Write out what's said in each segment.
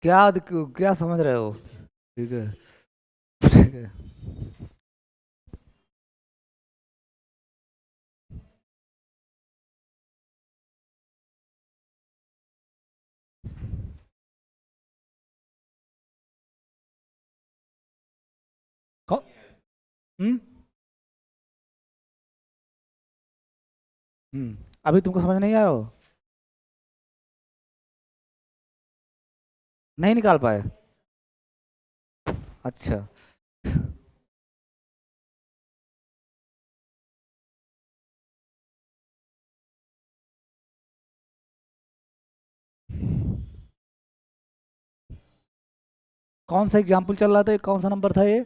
क्या समझ रहे हो? ठीक है। ठीक है। कौ- हम्म अभी तुमको समझ नहीं आया हो? नहीं निकाल पाए? अच्छा। कौन सा एग्जाम्पल चल रहा था, कौन सा नंबर था ये?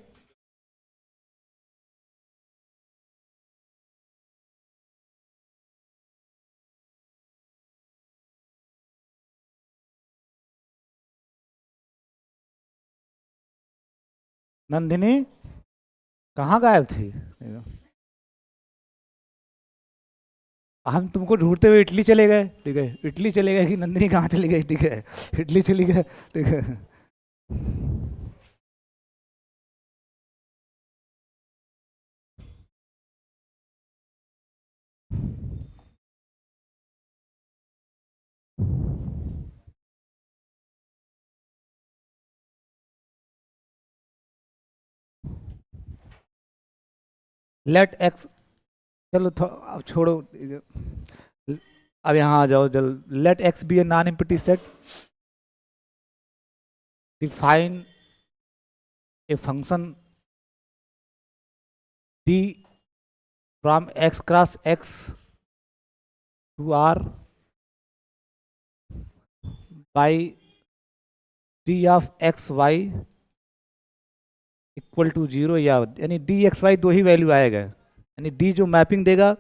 नंदिनी कहाँ गायब थी? हम तुमको ढूंढते हुए इटली चले गए, ठीक है, इटली चले गए कि नंदिनी कहाँ चली गई, ठीक है। इटली चली गए, ठीक है। लेट एक्स, चलो अब छोड़ो, ठीक है। अब यहाँ आ जाओ जल। Let X be a non empty set, define a function d from X cross x to R by d of x y equal to zero, या यानी डी एक्स वाई दो ही वैल्यू आएगा, यानी डी जो मैपिंग देगा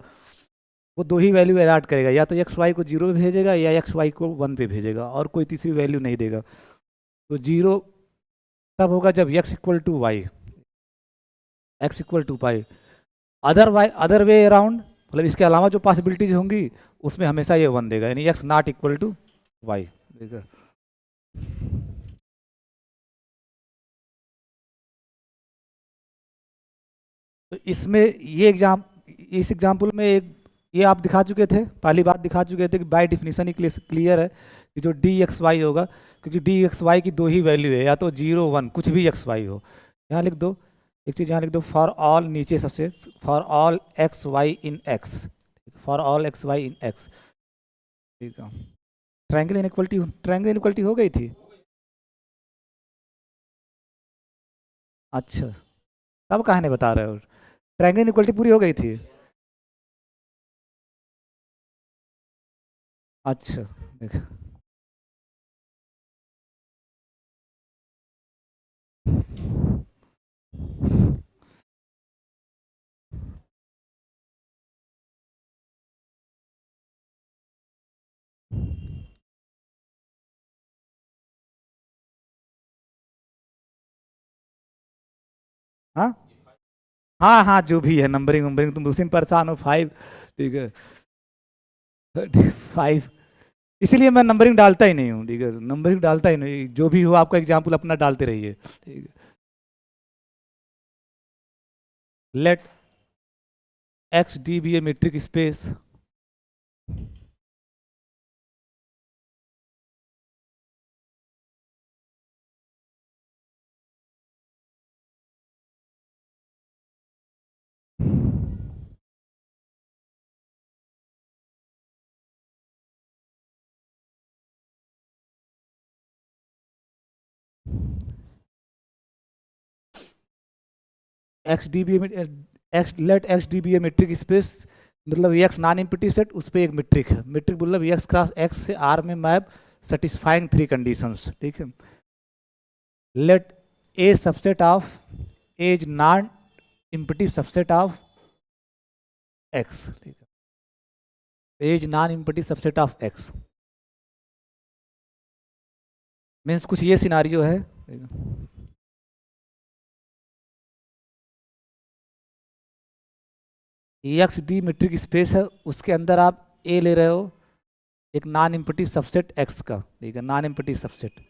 वो दो ही value allot करेगा, या तो एक्स वाई को जीरो पे भेजेगा या एक्स वाई को वन पे भेजेगा, और कोई तीसरी वैल्यू नहीं देगा। तो जीरो तब होगा जब x equal to y, x equal to pi. Other way around, मतलब इसके अलावा जो पॉसिबिलिटीज होंगी उसमें हमेशा ये वन देगा, यानी x not equal to y, ठीक है। तो इसमें ये एग्जाम इस एग्जाम्पल में एक ये आप दिखा चुके थे, पहली बात दिखा चुके थे कि बाय डिफिनीशन ही क्लियर है कि जो डी एक्स वाई होगा, क्योंकि डी एक्स वाई की दो ही वैल्यू है, या तो जीरो वन कुछ भी एक्स वाई हो। यहाँ लिख दो, एक चीज़ यहाँ लिख दो, फॉर ऑल, नीचे सबसे, for all x y in X, for all x y in X, ठीक है। ट्रायंगल इनइक्वलिटी हो गई थी। अच्छा, तब कहा नहीं बता रहे हो? ट्रायंगल इनइक्वलिटी पूरी हो गई थी। अच्छा, देख। हाँ हाँ हाँ, जो भी है नंबरिंग वंबरिंग तुम उसी में परेशान हो, फाइव, ठीक है। 35, इसीलिए मैं नंबरिंग डालता ही नहीं हूँ, ठीक है, नंबरिंग डालता ही नहीं, जो भी हो आपका एग्जाम्पल अपना डालते रहिए, ठीक है। Let X D be a metric space, X D be X let X D be a metric space, मतलब एक्स नॉन एम्प्टी सेट, उस पर एक मेट्रिक है, मेट्रिक मतलब एक्स क्रॉस एक्स से आर में मैप, सेटिस्फाइंग थ्री कंडीशंस, ठीक है। Let A subset of A is non empty subset of X, ठीक है, A is non empty subset of X, means कुछ ये सिनारियो है, एक्स डी मेट्रिक स्पेस है, उसके अंदर आप ए ले रहे हो, एक नॉन एम्प्टी सबसेट एक्स का, ठीक है, नॉन एम्प्टी सबसेट,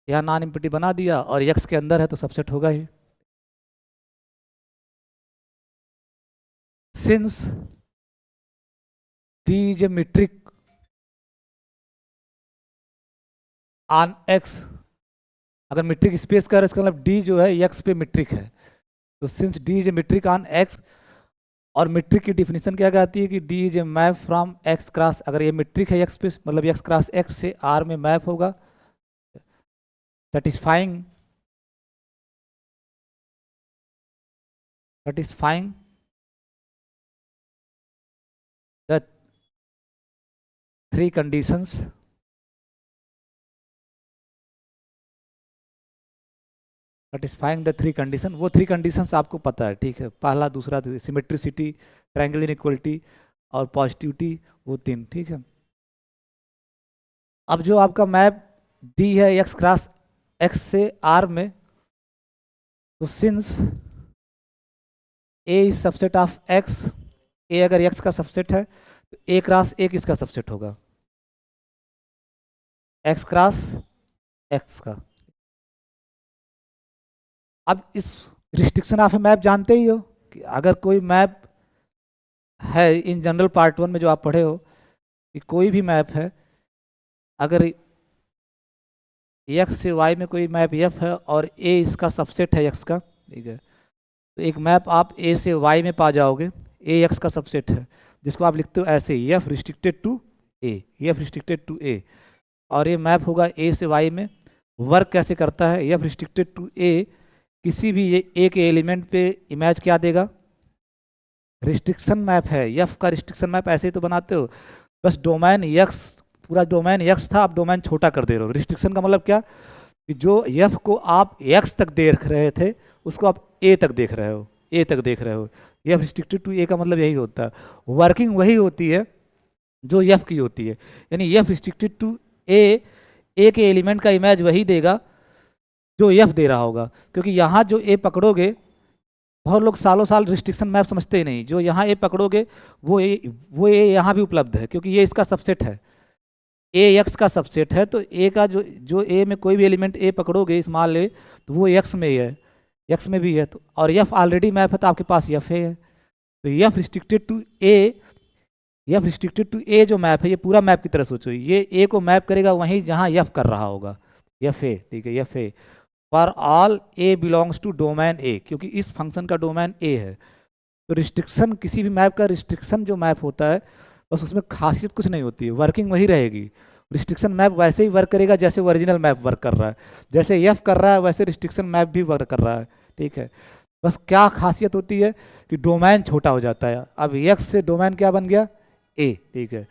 यहाँ नॉन एम्प्टी बना दिया और एक्स के अंदर है तो सबसेट होगा ही। Since D is a metric on X, अगर मीट्रिक स्पेस का है इसका मतलब डी जो है एक्स पे मीट्रिक है, तो since D is a metric on x, और मीट्रिक की डिफिनीशन क्या कहती है कि D is a map from X cross, अगर ये मीट्रिक है एक्स पे मतलब एक्स क्रॉस एक्स से आर में मैप होगा, satisfying the three conditions, satisfying the three condition, वो थ्री कंडीशंस आपको पता है, ठीक है, पहला दूसरा सिमेट्रिसिटी, ट्रायंगल इनइक्वलिटी और पॉजिटिविटी, वो तीन, ठीक है। अब जो आपका मैप डी है एक्स क्रॉस एक्स से आर में, तो since A is subset of X, A अगर एक्स का सबसेट है तो ए क्रॉस ए किसका सबसेट होगा, एक्स क्रॉस एक्स का। अब इस रिस्ट्रिक्शन ऑफ मैप जानते ही हो कि अगर कोई मैप है इन जनरल पार्ट 1 में जो आप पढ़े हो कि कोई भी मैप है, अगर एक्स से वाई में कोई मैप एफ है और ए इसका सबसेट है एक्स का, ठीक है, तो एक मैप आप ए से वाई में पा जाओगे, ए एक्स का सबसेट है, जिसको आप लिखते हो ऐसे F restricted to A, F restricted to A, और ये मैप होगा ए से वाई में। वर्क कैसे करता है, एफ रिस्ट्रिक्टेड टू ए किसी भी ए के एलिमेंट पे इमेज क्या देगा, रिस्ट्रिक्शन मैप है, एफ का रिस्ट्रिक्शन मैप ऐसे ही तो बनाते हो, बस डोमेन एक्स, पूरा डोमेन एक्स था, आप डोमेन छोटा कर दे रहे हो। रिस्ट्रिक्शन का मतलब क्या कि जो एफ को आप एक्स तक देख रहे थे उसको आप ए तक देख रहे हो, ए तक देख रहे हो, एफ रिस्ट्रिक्टेड टू ए का मतलब यही होता है। वर्किंग वही होती है जो एफ की होती है, यानी एफ रिस्ट्रिक्टेड टू ए, ए के एलिमेंट का इमेज वही देगा जो एफ दे रहा होगा, क्योंकि यहाँ जो ए पकड़ोगे, बहुत लोग सालों साल रिस्ट्रिक्शन मैप समझते ही नहीं, जो यहाँ ए पकड़ोगे वो ए यहाँ भी उपलब्ध है, क्योंकि ये इसका सबसेट है, ए एक्स का सबसेट है, तो ए का जो ए में कोई भी एलिमेंट ए पकड़ोगे स्मॉल ए, तो वो एक्स में ही है, एक्स में भी है, तो और एफ ऑलरेडी मैप है तो आपके पास एफ है, तो F restricted to A, F restricted to A जो मैप है ये पूरा मैप की तरह सोचो, ये ए को मैप करेगा वहीं जहाँ एफ कर रहा होगा, एफ ए, ठीक है, F A for all A belongs to domain A, क्योंकि इस फंक्शन का डोमेन ए है। तो रिस्ट्रिक्शन, किसी भी मैप का रिस्ट्रिक्शन जो मैप होता है बस उसमें खासियत कुछ नहीं होती है, वर्किंग वही रहेगी। रिस्ट्रिक्शन मैप वैसे ही वर्क करेगा जैसे ओरिजिनल मैप वर्क कर रहा है, जैसे एफ कर रहा है वैसे रिस्ट्रिक्शन मैप भी वर्क कर रहा है, ठीक है। बस क्या खासियत होती है कि डोमेन छोटा हो जाता है, अब एक्स से डोमेन क्या बन गया, ए, ठीक है,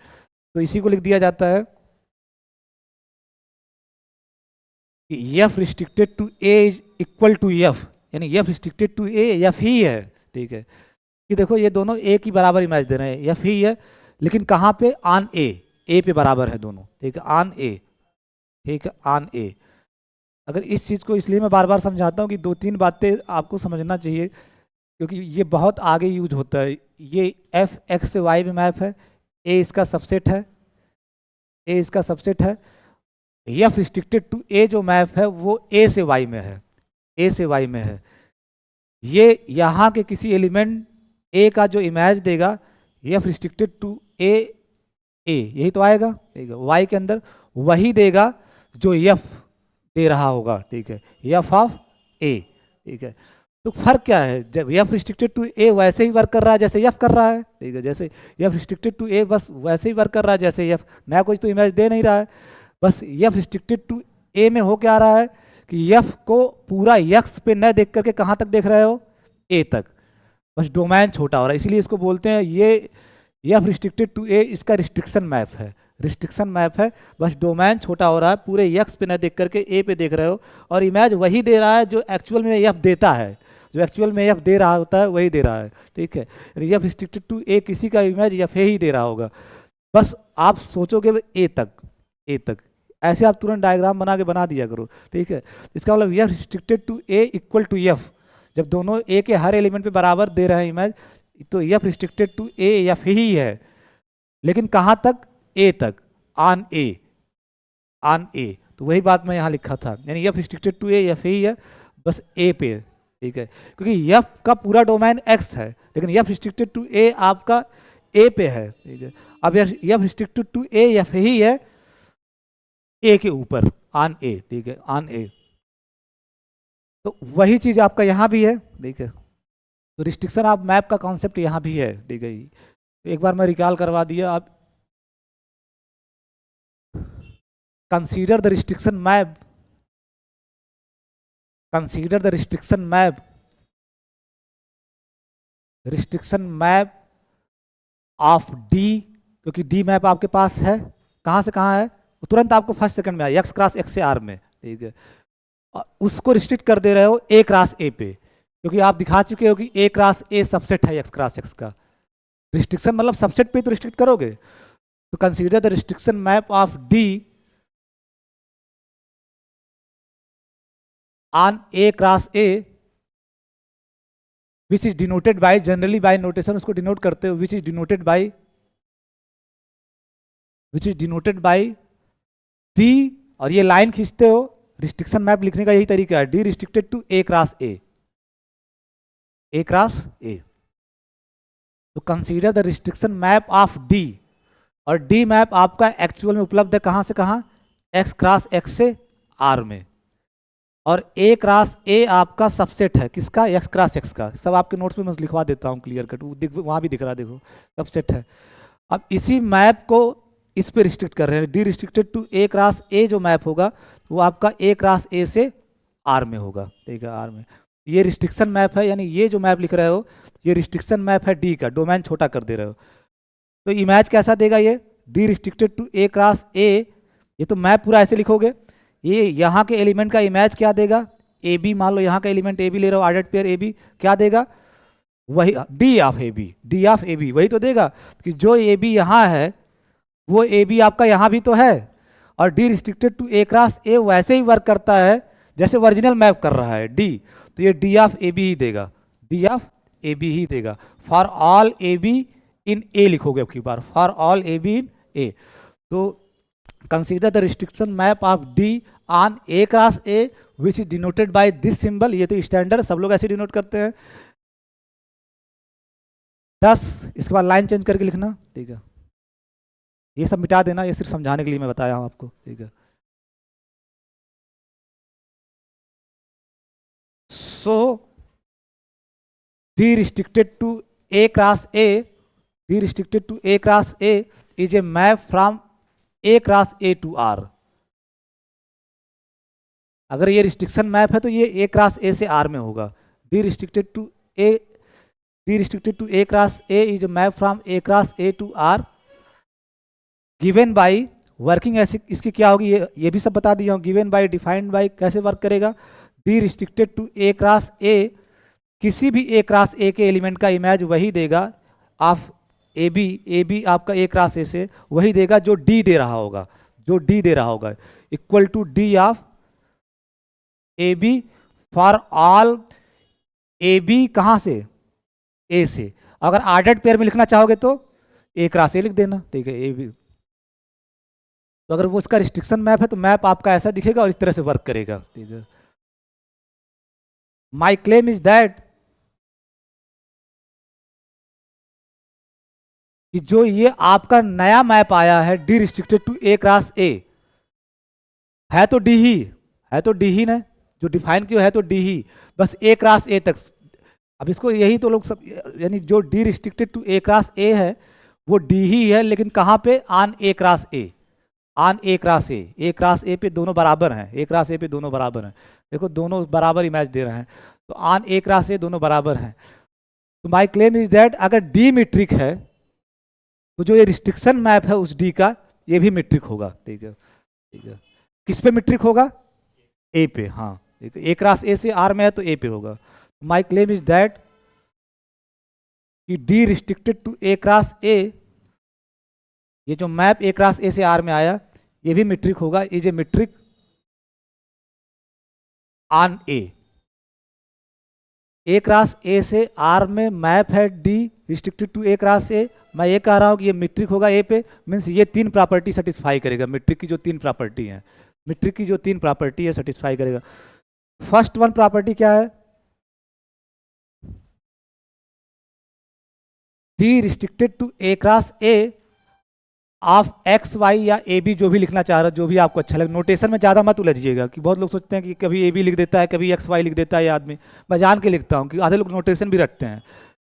तो इसी को लिख दिया जाता है कि F restricted to A is equal to F, यानी F restricted to A F ही है, ठीक है, कि देखो ये दोनों ए की बराबर इमेज दे रहे हैं, एफ ही है, लेकिन कहाँ पे, ऑन ए पे बराबर है दोनों, ठीक है, ऑन ए, ठीक है, ऑन ए। अगर इस चीज़ को इसलिए मैं बार बार समझाता हूँ कि दो तीन बातें आपको समझना चाहिए, क्योंकि ये बहुत आगे यूज होता है। ये एफ एक्स से वाई में मैप है, ए इसका सबसेट है, ए इसका सबसेट है, एफ रिस्ट्रिक्टेड टू ए जो मैप है वो ए से वाई में है, ए से वाई में है, ये यहाँ के किसी एलिमेंट ए का जो इमेज देगा एफ रिस्ट्रिक्टेड टू ए, ए यही तो आएगा, ठीक है, वाई के अंदर वही देगा जो एफ दे रहा होगा, ठीक है, एफ ऑफ ए, ठीक है। तो फर्क क्या है, जब एफ रिस्ट्रिक्टेड टू ए वैसे ही वर्क कर रहा है जैसे एफ कर रहा है, ठीक है, जैसे एफ रिस्ट्रिक्टेड टू ए बस वैसे ही वर्क कर रहा है जैसे एफ, नया कुछ तो इमेज दे नहीं रहा है, बस एफ रिस्ट्रिक्टेड टू ए में हो क्या आ रहा है कि एफ को पूरा एक्स पे न देख करके कहाँ तक देख रहे हो, ए तक, बस डोमेन छोटा हो रहा है, इसलिए इसको बोलते हैं ये एफ रिस्ट्रिक्टेड टू ए, इसका रिस्ट्रिक्शन मैप है, रिस्ट्रिक्शन मैप है, बस डोमेन छोटा हो रहा है, पूरे एक्स पे न देख करके ए पे देख रहे हो, और इमेज वही दे रहा है जो एक्चुअल में एफ देता है, जो एक्चुअल में एफ दे रहा होता है वही दे रहा है, ठीक है। एफ रिस्ट्रिक्टेड टू ए किसी का इमेज एफ ही दे रहा होगा, बस आप सोचोगे ए तक, ए तक, ऐसे आप तुरंत डायग्राम बना के बना दिया करो, ठीक है। इसका मतलब f restricted to A equal to f, जब दोनों ए के हर एलिमेंट पे बराबर दे रहे हैं इमेज, तो F restricted to A F ही है, लेकिन कहाँ तक, ए तक, ऑन ए, ऑन ए, तो वही बात मैं यहाँ लिखा था, यानी F restricted to A F ही है, बस ए पे, ठीक है, क्योंकि एफ का पूरा डोमेन एक्स है, लेकिन एफ रिस्ट्रिक्टेड टू ए आपका ए पे है, ठीक है। अब F restricted to A F ही है ए के ऊपर, ऑन ए, ठीक है, ऑन ए। तो वही चीज आपका यहाँ भी है, ठीक है। तो रिस्ट्रिक्शन ऑफ मैप का कॉन्सेप्ट यहाँ भी है, ठीक है। एक बार मैं रिकॉल करवा दिया। आप consider the restriction map, consider the restriction map, restriction map of D, क्योंकि डी मैप आपके पास है, कहाँ से कहाँ है, तुरंत आपको फर्स्ट सेकंड में आया, एक्स क्रॉस एक्स से आर में, ठीक है। उसको रिस्ट्रिक्ट कर दे रहे हो ए क्रॉस ए पे, क्योंकि आप दिखा चुके हो कि ए क्रॉस ए सबसेट है एक्स क्रॉस एक्स का। रिस्ट्रिक्शन मतलब सबसेट पे तो रिस्ट्रिक्ट करोगे। तो consider the restriction map of d on A cross A which is denoted by, generally by notation उसको डिनोट करते हो, which is denoted by, which is denoted by d, और ये लाइन खींचते हो। रिस्ट्रिक्शन मैप लिखने का यही तरीका है, d restricted to A cross A, A cross A. तो consider the restriction map of d, और डी मैप आपका एक्चुअल में उपलब्ध है कहां से कहां, एक्स क्रॉस एक्स से आर में, और ए क्रॉस ए आपका सबसेट है किसका, एक्स क्रॉस एक्स का। सब आपके नोट्स में मैं लिखवा देता हूं क्लियर कट, वहां भी दिख रहा है, देखो सबसेट है। अब इसी मैप को इस पे रिस्ट्रिक्ट कर रहे हैं, d restricted to A cross A जो मैप होगा वो आपका ए क्रॉस ए से आर में होगा, ठीक है, आर में। ये रिस्ट्रिक्शन मैप है, यानी ये जो मैप लिख रहे हो ये रिस्ट्रिक्शन मैप है डी का, डोमेन छोटा कर दे रहे हो। तो इमेज कैसा देगा ये, d restricted to A cross A, ये तो मैप पूरा ऐसे लिखोगे। ये यहाँ के एलिमेंट का इमेज क्या देगा, ए बी, मान लो यहाँ का एलिमेंट ए बी ले रहा हो, ऑर्डर्ड पेयर ए बी, क्या देगा, वही d of a b, d of a b वही तो देगा, कि जो ए बी यहाँ है वो ए बी आपका यहाँ भी तो है, और d restricted to A cross A वैसे ही वर्क करता है जैसे ओरिजिनल मैप कर रहा है डी, तो ये डी ऑफ ए बी ही देगा, डी ऑफ ए बी ही देगा। For all a b in A लिखोगे अब की बार, for all a b in A. तो consider the restriction map of d on A cross A which is denoted by this symbol, ये तो standard सब लोग ऐसे डिनोट करते हैं 10। इसके बाद लाइन चेंज करके लिखना, ठीक है, ये सब मिटा देना, ये सिर्फ समझाने के लिए मैं बताया हूं आपको, ठीक है। So d restricted to A cross A, d restricted to A cross A is a map from A cross A to R. अगर ये रिस्ट्रिक्शन मैप है तो ये ए क्रॉस ए से आर में होगा। D restricted to A, d restricted to A cross A is a map from A cross A to R given by, working ऐसी इसकी क्या होगी ये भी सब बता दिया हूँ, गिवन बाई, डिफाइंड बाई, कैसे वर्क करेगा। D restricted to A cross A, किसी भी ए क्रॉस ए के एलिमेंट का इमेज वही देगा ऑफ ए बी आपका ए क्रॉस ए से वही देगा जो डी दे रहा होगा, जो डी दे रहा होगा, equal to d of a b for all a b कहाँ से, ए से। अगर ऑर्डर्ड पेयर में लिखना चाहोगे तो ए क्रॉस ए लिख देना, ठीक है, ए बी। तो अगर वो उसका रिस्ट्रिक्शन मैप है तो मैप आपका ऐसा दिखेगा और इस तरह से वर्क करेगा, ठीक है। माई क्लेम इज दैट, कि जो ये आपका नया मैप आया है d restricted to A cross A, है तो डी ही, है तो डी ही ना, जो डिफाइन किया है तो डी ही, बस ए क्रॉस ए तक। अब इसको यही तो लोग सब, यानी जो d restricted to A cross A है वो डी ही है, लेकिन कहाँ पे, on A cross A, on A cross A cross A पे दोनों बराबर हैं, ए क्रॉस ए पे दोनों बराबर हैं, देखो दोनों बराबर इमेज दे रहे हैं, तो ऑन ए क्रॉस ए दोनों बराबर हैं। तो माई क्लेम इज दैट अगर डी मीट्रिक है तो जो ये रिस्ट्रिक्शन मैप है उस डी का ये भी मीट्रिक होगा, ठीक है, ठीक है। किस पे मीट्रिक होगा, ए पे, हाँ, ए क्रॉस ए से आर में है तो ए पे होगा। माई क्लेम इज दैट कि d restricted to A cross A, ये जो मैप ए क्रॉस ए से आर में आया ये भी मीट्रिक होगा, is a metric on A cross A से आर में मैप है d restricted to A cross A. मैं ये कह रहा हूँ कि ये मीट्रिक होगा ए पे, मीन्स ये तीन प्रॉपर्टी सेटिस्फाई करेगा, मीट्रिक की जो तीन प्रॉपर्टी हैं मीट्रिक की जो 3 प्रॉपर्टी है सेटिस्फाई करेगा। फर्स्ट वन प्रॉपर्टी क्या है? D restricted to A cross A of x y या ए बी, जो भी लिखना चाह रहे हो, जो भी आपको अच्छा लगे। नोटेशन में ज़्यादा मत उलझिएगा कि बहुत लोग सोचते हैं कि कभी ए बी लिख देता है, कभी एक्स वाई लिख देता है ये आदमी। मैं जान के लिखता हूँ कि आधे लोग नोटेशन भी रखते हैं।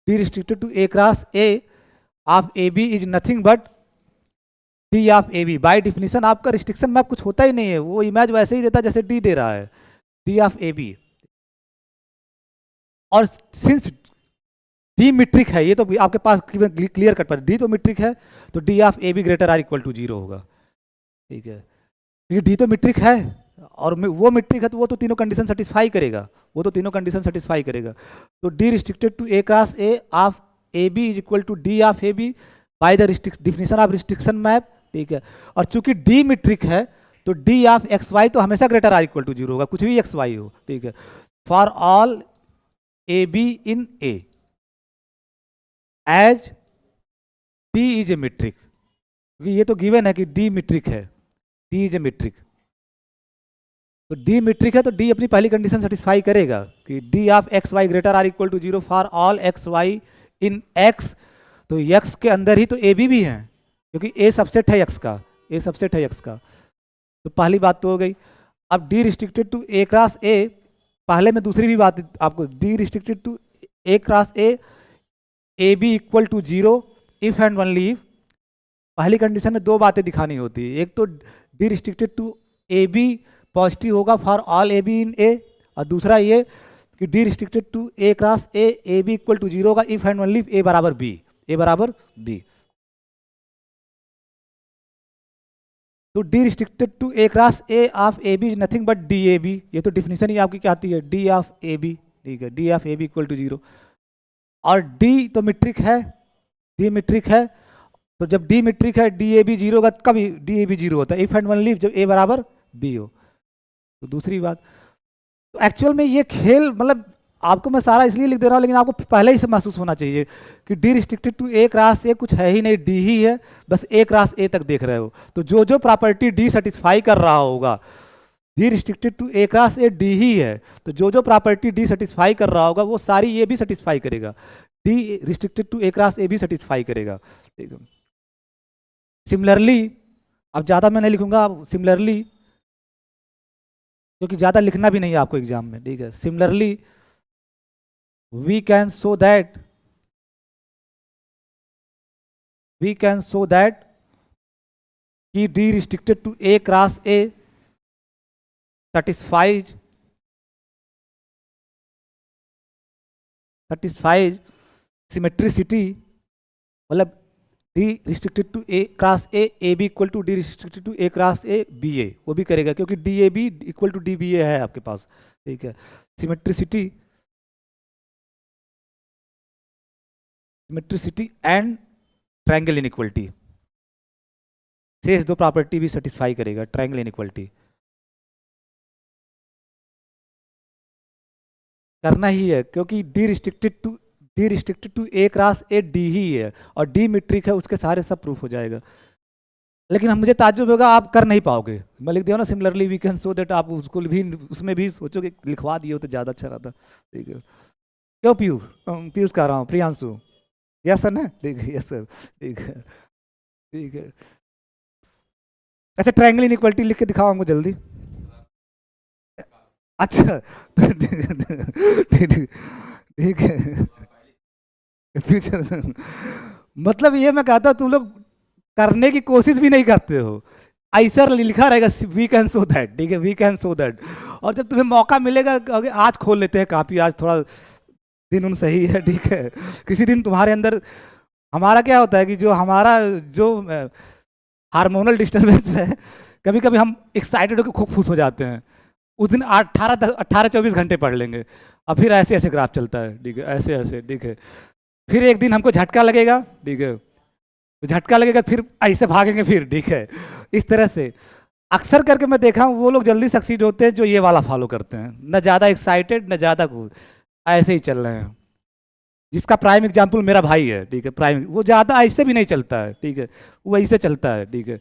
D restricted to A cross A of a b is nothing but d of a b. By definition आपका रिस्ट्रिक्शन मैप कुछ होता ही नहीं है, वो इमेज वैसे ही देता है जैसे डी दे रहा है, डी ऑफ ए बी। और सिंस डी मीट्रिक है, ये तो आपके पास क्लियर कट पर, डी तो मीट्रिक है तो d of a b greater or equal to 0 होगा। ठीक है, क्योंकि डी तो मीट्रिक है और वो मीट्रिक है तो वो तो तीनों कंडीशन सेटिस्फाई करेगा, वो तो तीनों कंडीशन सेटिस्फाई करेगा। तो d restricted to A cross A of a b is equal to d of a b by the definition of restriction map. ठीक है, और चूंकि डी मीट्रिक है तो डी ऑफ एक्स वाई तो हमेशा ग्रेटर आर इक्वल टू 0 होगा, कुछ भी एक्स वाई हो। ठीक है, for all a b in A as d is a metric, क्योंकि ये तो गिवन है कि डी मीट्रिक है, डी इज ए मीट्रिक। तो डी मीट्रिक है तो डी अपनी पहली कंडीशन सेटिस्फाई करेगा कि d of x y greater or equal to 0 for all x y in X. तो एक्स के अंदर ही तो ए भी है, क्योंकि ए सबसेट है एक्स का, ए सबसेट है एक्स का। तो पहली बात तो हो गई। अब d restricted to A cross A, पहले में दूसरी भी बात आपको, d restricted to A cross A b equal to 0 if and only if. पहली कंडीशन में दो बातें दिखानी होती है, एक तो d restricted to a b positive होगा for all a b in A, और दूसरा ये कि d restricted to A cross A b equal to 0 होगा if and only if a बराबर बी, ए बराबर बी। तो d restricted to A cross A of a b is nothing but d a b, ये तो definition ही आपकी क्या आती है, डी ऑफ ए बी। ठीक है, d of a b equal to 0, और डी तो मीट्रिक है, डी मीट्रिक है, तो जब डी मीट्रिक है डी ए बी 0 होगा, कभी डी ए बी 0 होता है इफ एंड ओनली जब ए बराबर बी हो। तो दूसरी बात, तो एक्चुअल में ये खेल, मतलब आपको मैं सारा इसलिए लिख दे रहा हूँ, लेकिन आपको पहले ही से महसूस होना चाहिए कि d restricted to A cross A कुछ है ही नहीं, डी ही है, बस ए क्रॉस ए तक देख रहे हो। तो जो जो प्रॉपर्टी डी सेटिस्फाई कर रहा होगा, d restricted to A cross A d ही है, तो जो जो प्रॉपर्टी डी सेटिस्फाई कर रहा होगा वो सारी ये भी सेटिस्फाई करेगा, d restricted to A cross A भी सेटिस्फाई करेगा। ठीक है, सिमिलरली, अब ज़्यादा मैं नहीं लिखूंगा, अब सिमिलरली, क्योंकि ज़्यादा लिखना भी नहीं है आपको एग्जाम में। ठीक है, similarly we can show that कि D restricted to A cross A satisfies symmetricity, मतलब D restricted to A cross A B equal to D restricted to A cross A B A, वो भी करेगा क्योंकि D A B equal to D B A है आपके पास। ठीक है, symmetricity and triangle inequality, शेष दो प्रॉपर्टी भी सेटिस्फाई करेगा, ट्रायंगल इनइक्वलिटी करना ही है, क्योंकि d restricted to A cross A d ही है और डी मीट्रिक है, उसके सारे सब प्रूफ हो जाएगा। लेकिन हम मुझे ताज्जुब होगा आप कर नहीं पाओगे, मैं लिख दिया ना similarly we can show that, आप उसको भी उसमें भी सोचोगे लिखवा दिए हो तो ज़्यादा अच्छा रहता। ठीक है, क्यों पीयूष कह रहा हूँ, प्रियांशु, यस सर ना, ठीक है, यस सर, ठीक है, ठीक है। अच्छा, ट्रायंगल इनइक्वालिटी लिख के दिखाओ हमको जल्दी। अच्छा, ठीक है, फ्यूचर मतलब ये मैं कहता हूँ तुम लोग करने की कोशिश भी नहीं करते हो, ऐसा लिखा रहेगा वी कैन शो दैट। ठीक है, वी कैन शो दैट, और जब तुम्हें मौका मिलेगा आज खोल लेते हैं कापी, आज थोड़ा दिन उन सही है। ठीक है, किसी दिन तुम्हारे अंदर, हमारा क्या होता है कि जो हमारा जो हार्मोनल डिस्टर्बेंस है, कभी कभी हम एक्साइटेड होकर खूब खुश हो जाते हैं, उस दिन 18-24 घंटे पढ़ लेंगे, और फिर ऐसे ऐसे ग्राफ चलता है। ठीक है, ऐसे ऐसे। ठीक है, फिर एक दिन हमको झटका लगेगा। ठीक है, तो झटका लगेगा, फिर ऐसे भागेंगे फिर। ठीक है, इस तरह से अक्सर करके मैं देखा हूँ वो लोग जल्दी सक्सीड होते हैं जो ये वाला फॉलो करते हैं, न ज़्यादा एक्साइटेड न ज़्यादा खुश, ऐसे ही चल रहे हैं। जिसका प्राइम एग्जाम्पल मेरा भाई है। ठीक है, प्राइम, वो ज़्यादा ऐसे भी नहीं चलता है। ठीक है, वो ऐसे चलता है। ठीक है,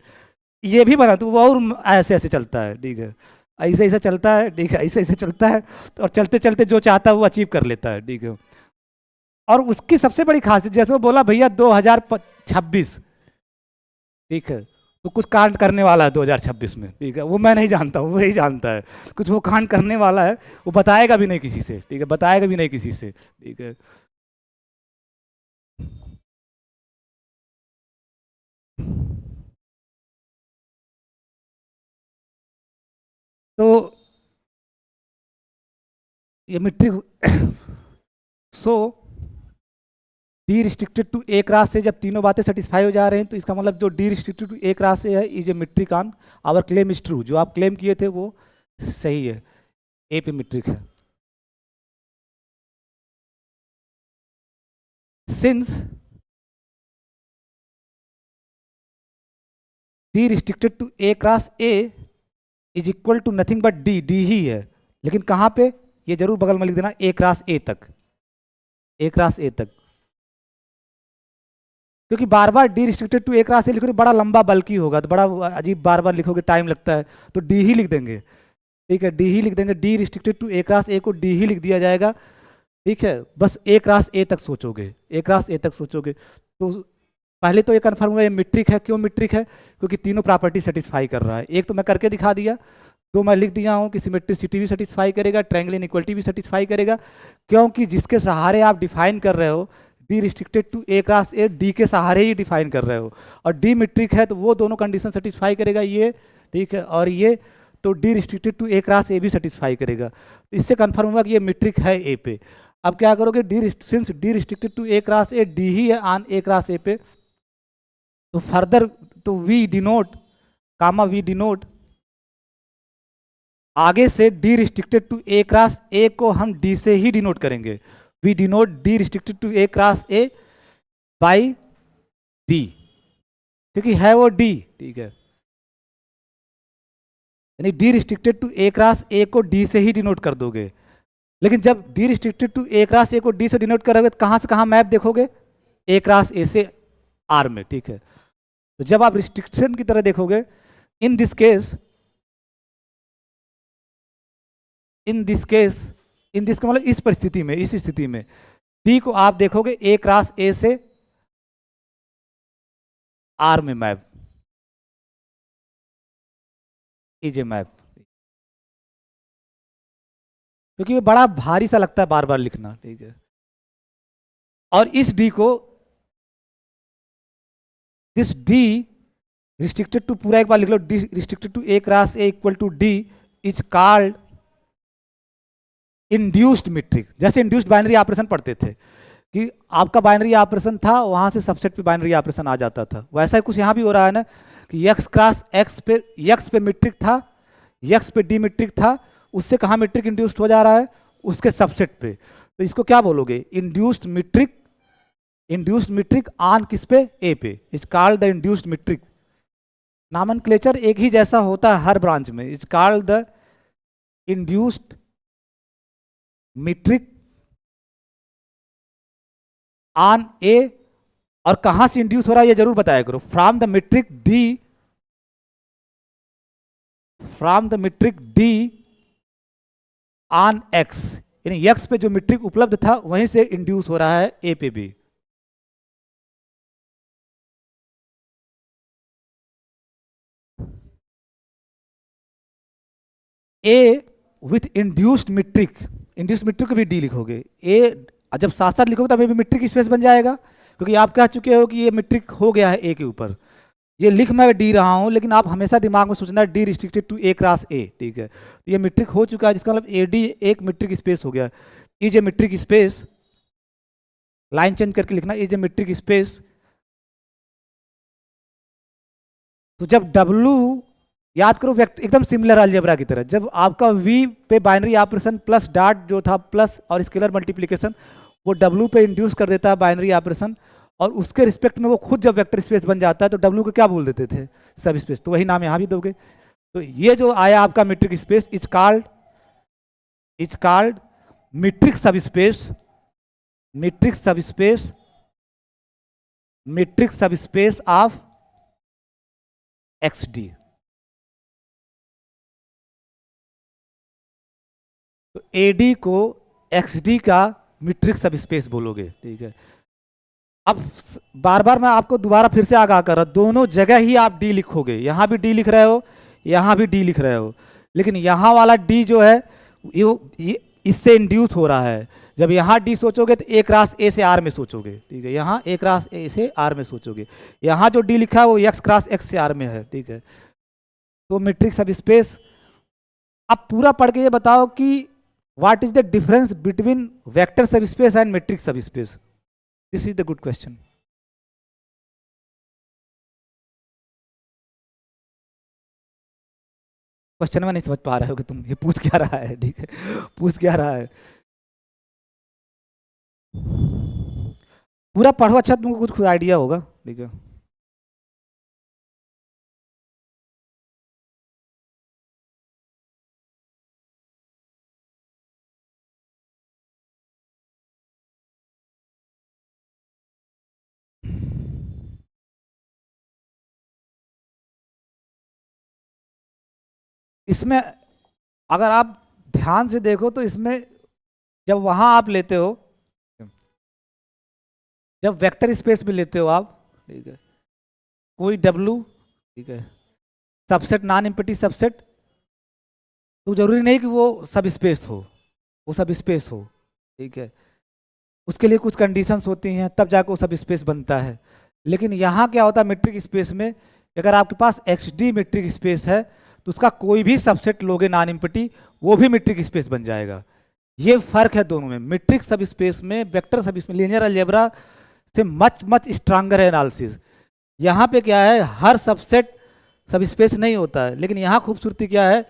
ये भी बना तो वो और ऐसे ऐसे चलता है, ठीक है, ऐसे ऐसे चलता है, ठीक है, ऐसे ऐसे चलता है, तो और चलते चलते जो चाहता है वो अचीव कर लेता है, ठीक है। और उसकी सबसे बड़ी खासियत, जैसे वो बोला भैया 2026, ठीक है, तो कुछ कांड करने वाला है 2026 में, ठीक है, वो मैं नहीं जानता हूँ, वो ही जानता है, कुछ वो कांड करने वाला है, वो बताएगा भी नहीं किसी से, ठीक है, बताएगा भी नहीं किसी से, ठीक है। तो ये metric so d restricted to एक रात से जब तीनों बातें सेटिस्फाई हो जा रहे हैं, तो इसका मतलब जो डी रिस्ट्रिक्टेड टू एक रात से है, is a metric on our claim is true, जो आप क्लेम किए थे वो सही है, ए पे मीट्रिक है। Since d restricted to A cross A is equal to nothing but d, d ही है, लेकिन कहाँ पे, ये जरूर बगल में लिख देना, ए क्रॉस ए तक, ए क्रॉस ए तक, क्योंकि बार बार d restricted to A cross A लिखोगे बड़ा लंबा बल्कि होगा, तो बड़ा अजीब, बार बार लिखोगे टाइम लगता है, तो डी ही लिख देंगे, ठीक है, डी ही लिख देंगे, d restricted to A cross A को डी ही लिख दिया जाएगा, ठीक है, बस ए क्रॉस ए तक सोचोगे, ए क्रॉस ए तक सोचोगे, तो पहले तो ये कन्फर्म हुआ ये मीट्रिक है, क्यों मीट्रिक है, क्योंकि तीनों प्रॉपर्टी सेटिस्फाई कर रहा है, एक तो मैं करके दिखा दिया, तो मैं लिख दिया हूँ कि सिमेट्रिसिटी भी सेटिस्फाई करेगा, ट्रायंगल इनइक्वलिटी भी सेटिस्फाई करेगा, क्योंकि जिसके सहारे आप डिफाइन कर रहे हो, d restricted to A cross A, d के सहारे ही डिफाइन कर रहे हो, और डी मीट्रिक है तो वो दोनों कंडीशन सेटिस्फाई करेगा ये, ठीक है, और ये तो d restricted to A cross A भी सेटिस्फाई करेगा, तो इससे कन्फर्म हुआ कि ये मीट्रिक है ए पे। अब क्या करोगे, d since d restricted to A cross A, d ही है ऑन ए क्रॉस ए पे, तो फर्दर तो we denote, comma we denote, आगे से d restricted to A cross A को हम डी से ही डिनोट करेंगे, we denote d restricted to A cross A by d, क्योंकि है वो डी, ठीक है, यानी d restricted to A cross A को डी से ही डिनोट कर दोगे, लेकिन जब d restricted to A cross A को डी से डिनोट करोगे तो कहाँ से कहाँ मैप देखोगे, ए क्रॉस ए से आर में, ठीक है, तो जब आप रिस्ट्रिक्शन की तरह देखोगे, in this case, in this case, in this का मतलब इस परिस्थिति में, इस स्थिति में डी को आप देखोगे ए क्रॉस ए से आर में मैप, इज ए मैप, क्योंकि ये बड़ा भारी सा लगता है बार बार लिखना, ठीक है, और इस डी को, दिस डी रिस्ट्रिक्टेड टू, पूरा एक बार लिख लो, d restricted to A cross A equal to d is called induced metric, जैसे इंड्यूस्ड बाइनरी ऑपरेशन पढ़ते थे कि आपका बाइनरी ऑपरेशन था, वहां से सबसेट पे बाइनरी ऑपरेशन आ जाता था, वैसा ही कुछ यहाँ भी हो रहा है ना, कि एक्स क्रॉस एक्स पे मीट्रिक था, एक्स पे डी मीट्रिक था, उससे कहाँ मीट्रिक इंड्यूस्ड हो जा रहा है, उसके सबसेट पे, तो इसको क्या बोलोगे, induced metric, induced metric on किस पे, ए पे, is called the induced metric, nomenclature एक ही जैसा होता है हर ब्रांच में, is called the induced metric on A, और कहां से इंड्यूस हो रहा है ये जरूर बताया करो, from the metric D, from the metric D on x, यानी एक्स पे जो मीट्रिक उपलब्ध था वहीं से इंड्यूस हो रहा है ए पे भी। A with induced metric, induced metric को भी डी लिखोगे, ए जब साथ साथ लिखोगे तब ये भी मीट्रिक स्पेस बन जाएगा, क्योंकि आप कह चुके हो कि ये मीट्रिक हो गया है ए के ऊपर, ये लिख मैं डी रहा हूं, लेकिन आप हमेशा दिमाग में सोचना d restricted to A cross A, ठीक है, तो ये मीट्रिक हो चुका है, जिसका मतलब ए डी एक मीट्रिक स्पेस हो गया, is a metric space, line change करके लिखना, इज ए मीट्रिक स्पेस, तो जब डब्लू, याद करो एकदम सिमिलर अलजेब्रा की तरह, जब आपका वी पे बाइनरी ऑपरेशन प्लस डॉट जो था प्लस और स्केलर मल्टीप्लिकेशन, वो डब्लू पे इंड्यूस कर देता है बाइनरी ऑपरेशन, और उसके रिस्पेक्ट में वो खुद जब वेक्टर स्पेस बन जाता है तो डब्लू को क्या बोल देते थे, सब स्पेस, तो वही नाम यहाँ भी दोगे, तो ये जो आया आपका metric space is called metric सब स्पेस, मीट्रिक सब स्पेस, मीट्रिक सब स्पेस ऑफ एक्स डी। तो ए डी को एक्स डी का मीट्रिक सब स्पेस बोलोगे, ठीक है। अब बार बार मैं आपको दोबारा फिर से आगाह कर रहा हूं, दोनों जगह ही आप डी लिखोगे, यहां भी डी लिख रहे हो, यहां भी डी लिख रहे हो, लेकिन यहां वाला डी जो है ये इससे इंड्यूस हो रहा है। जब यहाँ डी सोचोगे तो ए क्रॉस ए से आर में सोचोगे, ठीक है। यहाँ ए क्रॉस ए से आर में सोचोगे, यहाँ जो डी लिखा है वो एक्स क्रॉस एक्स से आर में है, ठीक है। तो मीट्रिक सब स्पेस, अब पूरा पढ़ के ये बताओ कि what is the difference between vector सब स्पेस एंड मीट्रिक सब space. This is the good question. Question में नहीं समझ पा रहे हो कि तुम ये पूछ क्या रहा है, ठीक है, पूछ क्या रहा है। पूरा पढ़ो, अच्छा तुमको कुछ आइडिया होगा, ठीक है। इसमें अगर आप ध्यान से देखो तो इसमें जब वहां आप लेते हो, जब वेक्टर स्पेस में लेते हो आप, ठीक है, कोई डब्लू, ठीक है, सबसेट नॉन एम्प्टी सबसेट, तो जरूरी नहीं कि वो सब स्पेस हो, वो सब स्पेस हो, ठीक है। उसके लिए कुछ कंडीशंस होती हैं, तब जाकर वो सब स्पेस बनता है। लेकिन यहाँ क्या होता है मेट्रिक स्पेस में, अगर आपके पास एक्स डी मेट्रिक स्पेस है तो उसका कोई भी सबसेट लोगे नॉन एम्प्टी, वो भी मेट्रिक स्पेस बन जाएगा। ये फर्क है दोनों में, मेट्रिक सब स्पेस में, वेक्टर सब स्पेस में, लीनियर अलजेब्रा से मच मच स्ट्रांगर है एनालिसिस। यहाँ पे क्या है, हर सबसेट सब स्पेस नहीं होता है, लेकिन यहाँ खूबसूरती क्या है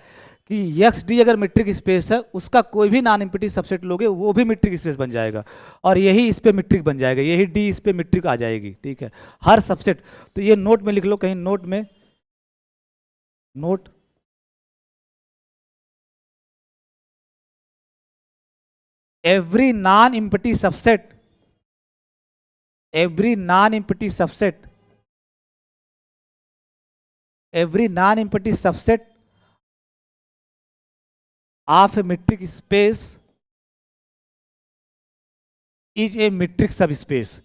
कि एक्स डी अगर मीट्रिक स्पेस है, उसका कोई भी नॉन एम्प्टी सबसेट लोगे वो भी मीट्रिक स्पेस बन जाएगा, और यही इस पे मीट्रिक बन जाएगा, यही डी इस पे मीट्रिक आ जाएगी, ठीक है, हर सबसेट। तो ये नोट में लिख लो कहीं, नोट में, note, every non empty subset, every non-empty subset, every non-empty subset of a metric space is a metric subspace।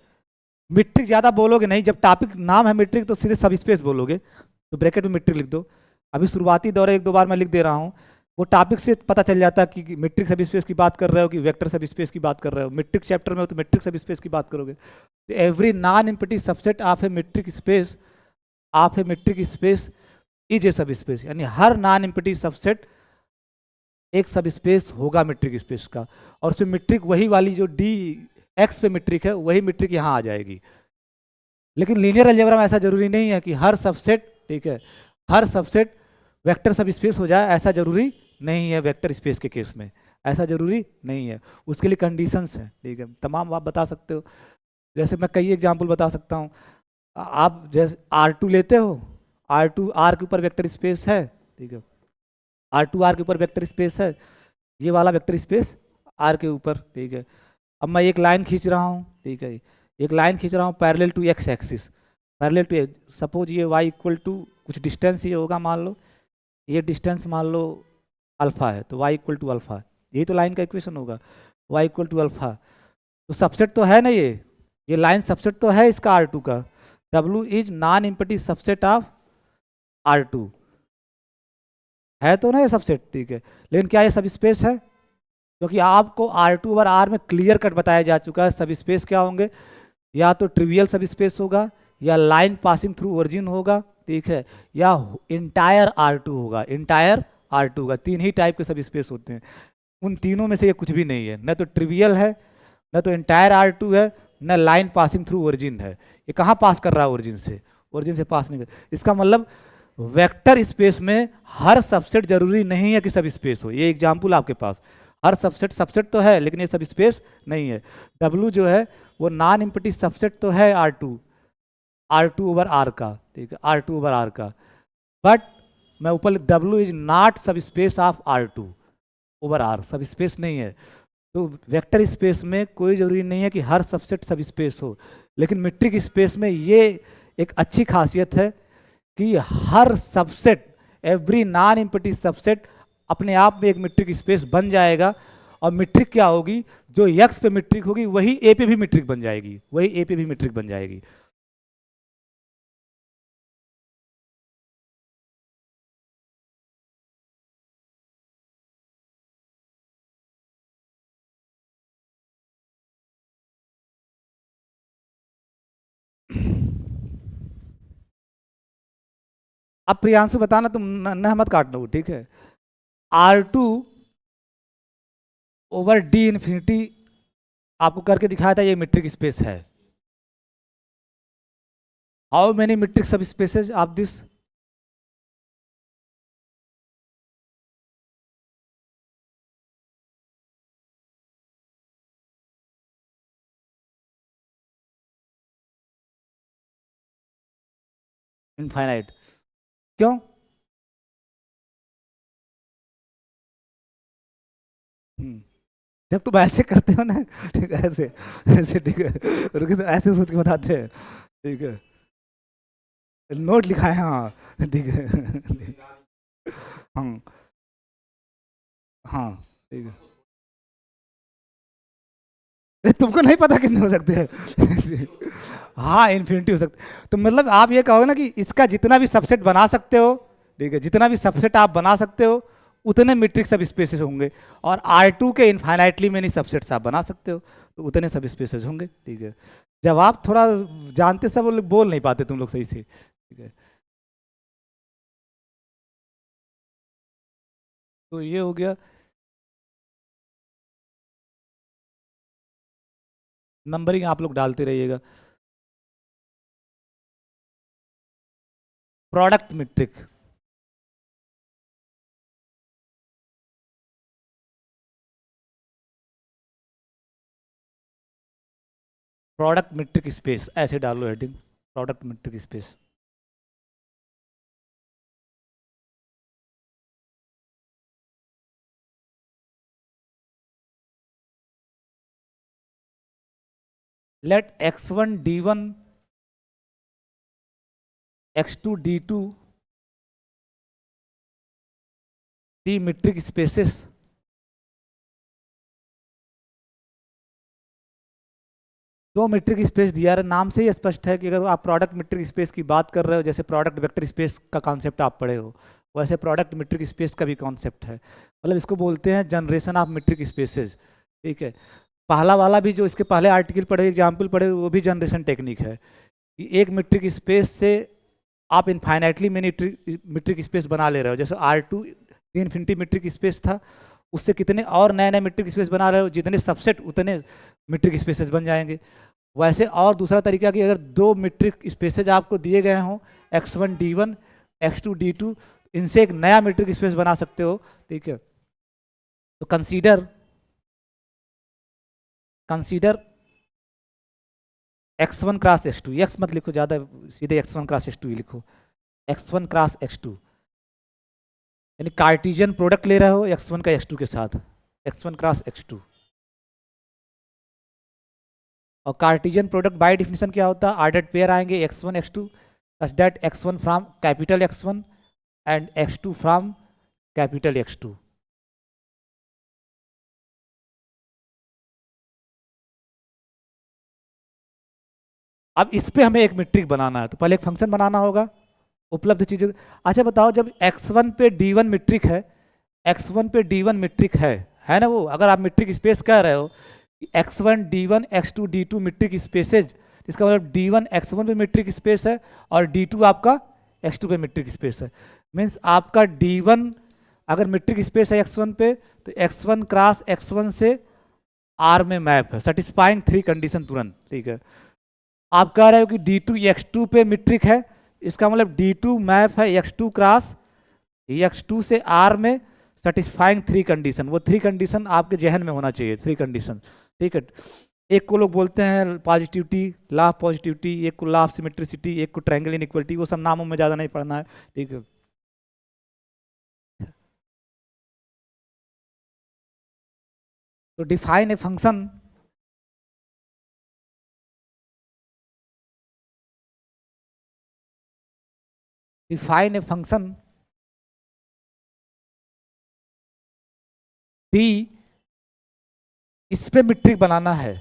Metric ज्यादा बोलोगे नहीं, जब टॉपिक नाम है मीट्रिक तो सीधे सब स्पेस बोलोगे, तो ब्रैकेट में मीट्रिक लिख दो। अभी शुरुआती दौरे एक दो बार मैं लिख दे रहा हूँ, वो टॉपिक से पता चल जाता है कि मीट्रिक सब स्पेस की बात कर रहे हो कि वेक्टर सब स्पेस की बात कर रहे हो। मीट्रिक चैप्टर में हो तो मीट्रिक सब स्पेस की बात करोगे। तो every non empty subset of a metric space, of a metric space is a सब स्पेस, यानी हर नॉन एम्प्टी सबसेट एक सब स्पेस होगा मीट्रिक स्पेस का, और उसमें मीट्रिक वही वाली जो डी एक्स पे मीट्रिक है वही मीट्रिक यहाँ आ जाएगी। लेकिन लीनियर अलजेब्रा में ऐसा जरूरी नहीं है कि हर सबसेट, ठीक है, हर सबसेट वेक्टर सब स्पेस हो जाए, ऐसा जरूरी नहीं है। वेक्टर स्पेस के केस में ऐसा जरूरी नहीं है, उसके लिए कंडीशंस हैं, ठीक है, तमाम आप बता सकते हो। जैसे मैं कई एग्जाम्पल बता सकता हूँ, आप जैसे R2 लेते हो, R2 R के ऊपर वेक्टर स्पेस है, ठीक है, R2 R के ऊपर वेक्टर स्पेस है, ये वाला वेक्टर स्पेस R के ऊपर, ठीक है। अब मैं एक लाइन खींच रहा हूँ, ठीक है, एक लाइन खींच रहा हूँ parallel to x axis, parallel to, suppose ये y इक्वल टू कुछ डिस्टेंस ये होगा, मान लो ये डिस्टेंस मान लो अल्फा है, तो y इक्वल टू अल्फा, यही तो लाइन का इक्वेशन होगा, y इक्वल टू अल्फा। तो सबसेट तो है ना, ये लाइन सबसेट तो है इसका R2 का, W is non empty subset of R2, है तो ना ये सबसेट, ठीक है। लेकिन क्या ये सब स्पेस है, क्योंकि आपको R2 ओवर R में क्लियर कट बताया जा चुका है सब स्पेस क्या होंगे, या तो ट्रिवियल सब स्पेस होगा, या लाइन पासिंग थ्रू ओरिजिन होगा, ठीक है, या इंटायर R2 होगा, इंटायर R2 होगा। तीन ही टाइप के सब स्पेस होते हैं, उन तीनों में से ये कुछ भी नहीं है, न तो ट्रिवियल है, न तो इंटायर R2 है, न लाइन पासिंग थ्रू ओरिजिन है। ये कहाँ पास कर रहा है, ओरिजिन से, ओरिजिन से पास नहीं कर। इसका मतलब वेक्टर स्पेस में हर सबसेट जरूरी नहीं है कि सब स्पेस हो। ये एग्जाम्पल आपके पास, हर सबसेट सबसेट तो है लेकिन ये सब स्पेस नहीं है। W जो है वो नॉन एम्प्टी सबसेट तो है R2 ओवर R का, ठीक है, R2 ओवर R का, बट मैं ऊपर W इज नॉट सब space of R2 over R, सब स्पेस नहीं है। तो वेक्टर स्पेस में कोई जरूरी नहीं है कि हर सबसेट सब स्पेस हो, लेकिन मीट्रिक स्पेस में ये एक अच्छी खासियत है कि हर subset, every non empty subset अपने आप में एक मीट्रिक स्पेस बन जाएगा। और मीट्रिक क्या होगी, जो एक्स पे मीट्रिक होगी वही ए पे भी मीट्रिक बन जाएगी, वही ए पे भी मीट्रिक बन जाएगी। अब प्रियांशु बताना, तुम न मत काटना, ठीक है। R2/D∞ आपको करके दिखाया था, ये मीट्रिक स्पेस है। हाउ मेनी मीट्रिक सब स्पेसेज ऑफ दिस? इनफाइनाइट। क्यों? हम्म, जब तुम ऐसे करते हो ना, ठीक है, ऐसे ऐसे, ठीक है, रुकिए तो ऐसे सोच के बताते हैं, ठीक है। नोट लिखा है, हाँ, ठीक है। हाँ हाँ, ठीक है। तुमको नहीं पता कितने हो सकते हैं? हाँ, इन्फिनिटी हो सकते। तो मतलब आप ये कहोगे ना कि इसका जितना भी सबसेट बना सकते हो, ठीक है, जितना भी सबसेट आप बना सकते हो उतने मीट्रिक सब स्पेसेस होंगे। और R2 के इनफाइनाइटली मेनी सबसेट्स आप बना सकते हो, तो उतने सब स्पेसेस होंगे, ठीक है। जब आप थोड़ा जानते, सब लोग बोल नहीं पाते तुम लोग सही से, ठीक है। तो ये हो गया। नंबरिंग आप लोग डालते रहिएगा। Product metric, product metric space ऐसे डालो heading, product metric space. Let x1 D1 x2 D2 d metric spaces. दो मीट्रिक स्पेस दिया है, नाम से ही स्पष्ट है कि अगर आप प्रोडक्ट मीट्रिक स्पेस की बात कर रहे हो, जैसे प्रोडक्ट वेक्टर स्पेस का कॉन्सेप्ट आप पढ़े हो, वैसे प्रोडक्ट मीट्रिक स्पेस का भी कॉन्सेप्ट है। मतलब इसको बोलते हैं जनरेशन ऑफ मीट्रिक स्पेसेस, ठीक है। पहला वाला भी जो इसके पहले आर्टिकल पढ़े, एग्जाम्पल पढ़े, वो भी जनरेशन टेक्निक है कि एक मीट्रिक स्पेस से आप इनफाइनाइटली मीट्रिक स्पेस बना ले रहे हो। जैसे R2 इन्फिनिटी मीट्रिक स्पेस था, उससे कितने और नए नए मीट्रिक स्पेस बना रहे हो, जितने सबसेट उतने मीट्रिक स्पेसेस बन जाएंगे। वैसे और दूसरा तरीका कि अगर दो मीट्रिक स्पेसेज आपको दिए गए हों, x1 D1 x2 D2, इनसे एक नया मीट्रिक स्पेस बना सकते हो, ठीक है। तो consider consider x1 × x2, x मत लिखो ज़्यादा, सीधे x1 × x2 ही लिखो, x1 × x2, यानी कार्टिजियन प्रोडक्ट ले रहे हो x1 का x2 के साथ, x1 × x2। और कार्टिजियन प्रोडक्ट बाय डिफिनेशन क्या होता है, ऑर्डर्ड पेयर आएंगे x1 x2 such that x1 from capital X1 and x2 from capital X2। अब इस पे हमें एक मीट्रिक बनाना है, तो पहले एक फंक्शन बनाना होगा उपलब्ध चीज़ों। अच्छा बताओ, जब x1 पे D1 मीट्रिक है, x1 पे D1 मीट्रिक है ना, वो अगर आप मीट्रिक स्पेस कह रहे हो x1 D1 x2 D2 metric spaces, इसका मतलब D1 x1 पे मीट्रिक स्पेस है और D2 आपका x2 पे मीट्रिक स्पेस है। मीन्स आपका D1 अगर मीट्रिक स्पेस है x1 पे, तो x1 × x1 से R में मैप है, सेटिस्फाइंग 3 कंडीशन तुरंत, ठीक है। आप कह रहे हो कि D2 x2 पे मीट्रिक है, इसका मतलब D2 मैप है x2 से R में, सेटिस्फाइंग 3 कंडीशन। वो 3 कंडीशन आपके जहन में होना चाहिए, 3 कंडीशन, ठीक है। एक को लोग बोलते हैं पॉजिटिविटी, लॉ ऑफ पॉजिटिविटी, एक को लॉ ऑफ सिमेट्रिसिटी, एक को ट्रायंगल इनइक्वालिटी, वो सब नामों में ज़्यादा नहीं पढ़ना है, ठीक है। तो define a function, define a function D, इस पे मीट्रिक बनाना है,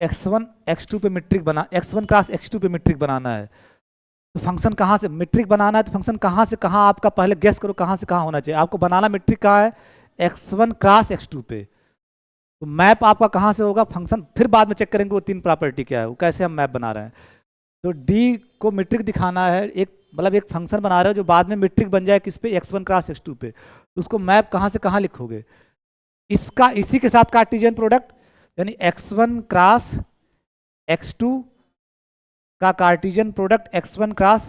x1 x2 पे मीट्रिक बना, x1 क्रॉस x2 पे मीट्रिक बनाना है। तो फंक्शन कहाँ से मीट्रिक बनाना है, तो फंक्शन कहाँ से कहाँ आपका पहले गेस करो कहाँ से कहाँ होना चाहिए। आपको बनाना मीट्रिक कहाँ है, x1 क्रॉस x2 पे। तो मैप आपका कहाँ से होगा, फंक्शन फिर बाद में चेक करेंगे वो तीन प्रॉपर्टी क्या है, वो कैसे हम मैप बना रहे हैं। तो डी को मीट्रिक दिखाना है, एक मतलब एक फंक्शन बना रहे हो जो बाद में मीट्रिक बन जाए किस पे, x1 क्रॉस x2 पे। तो उसको मैप कहाँ से कहाँ लिखोगे, इसका इसी के साथ कार्टेशियन प्रोडक्ट, यानी x1 क्रॉस x2 का Cartesian product x1 cross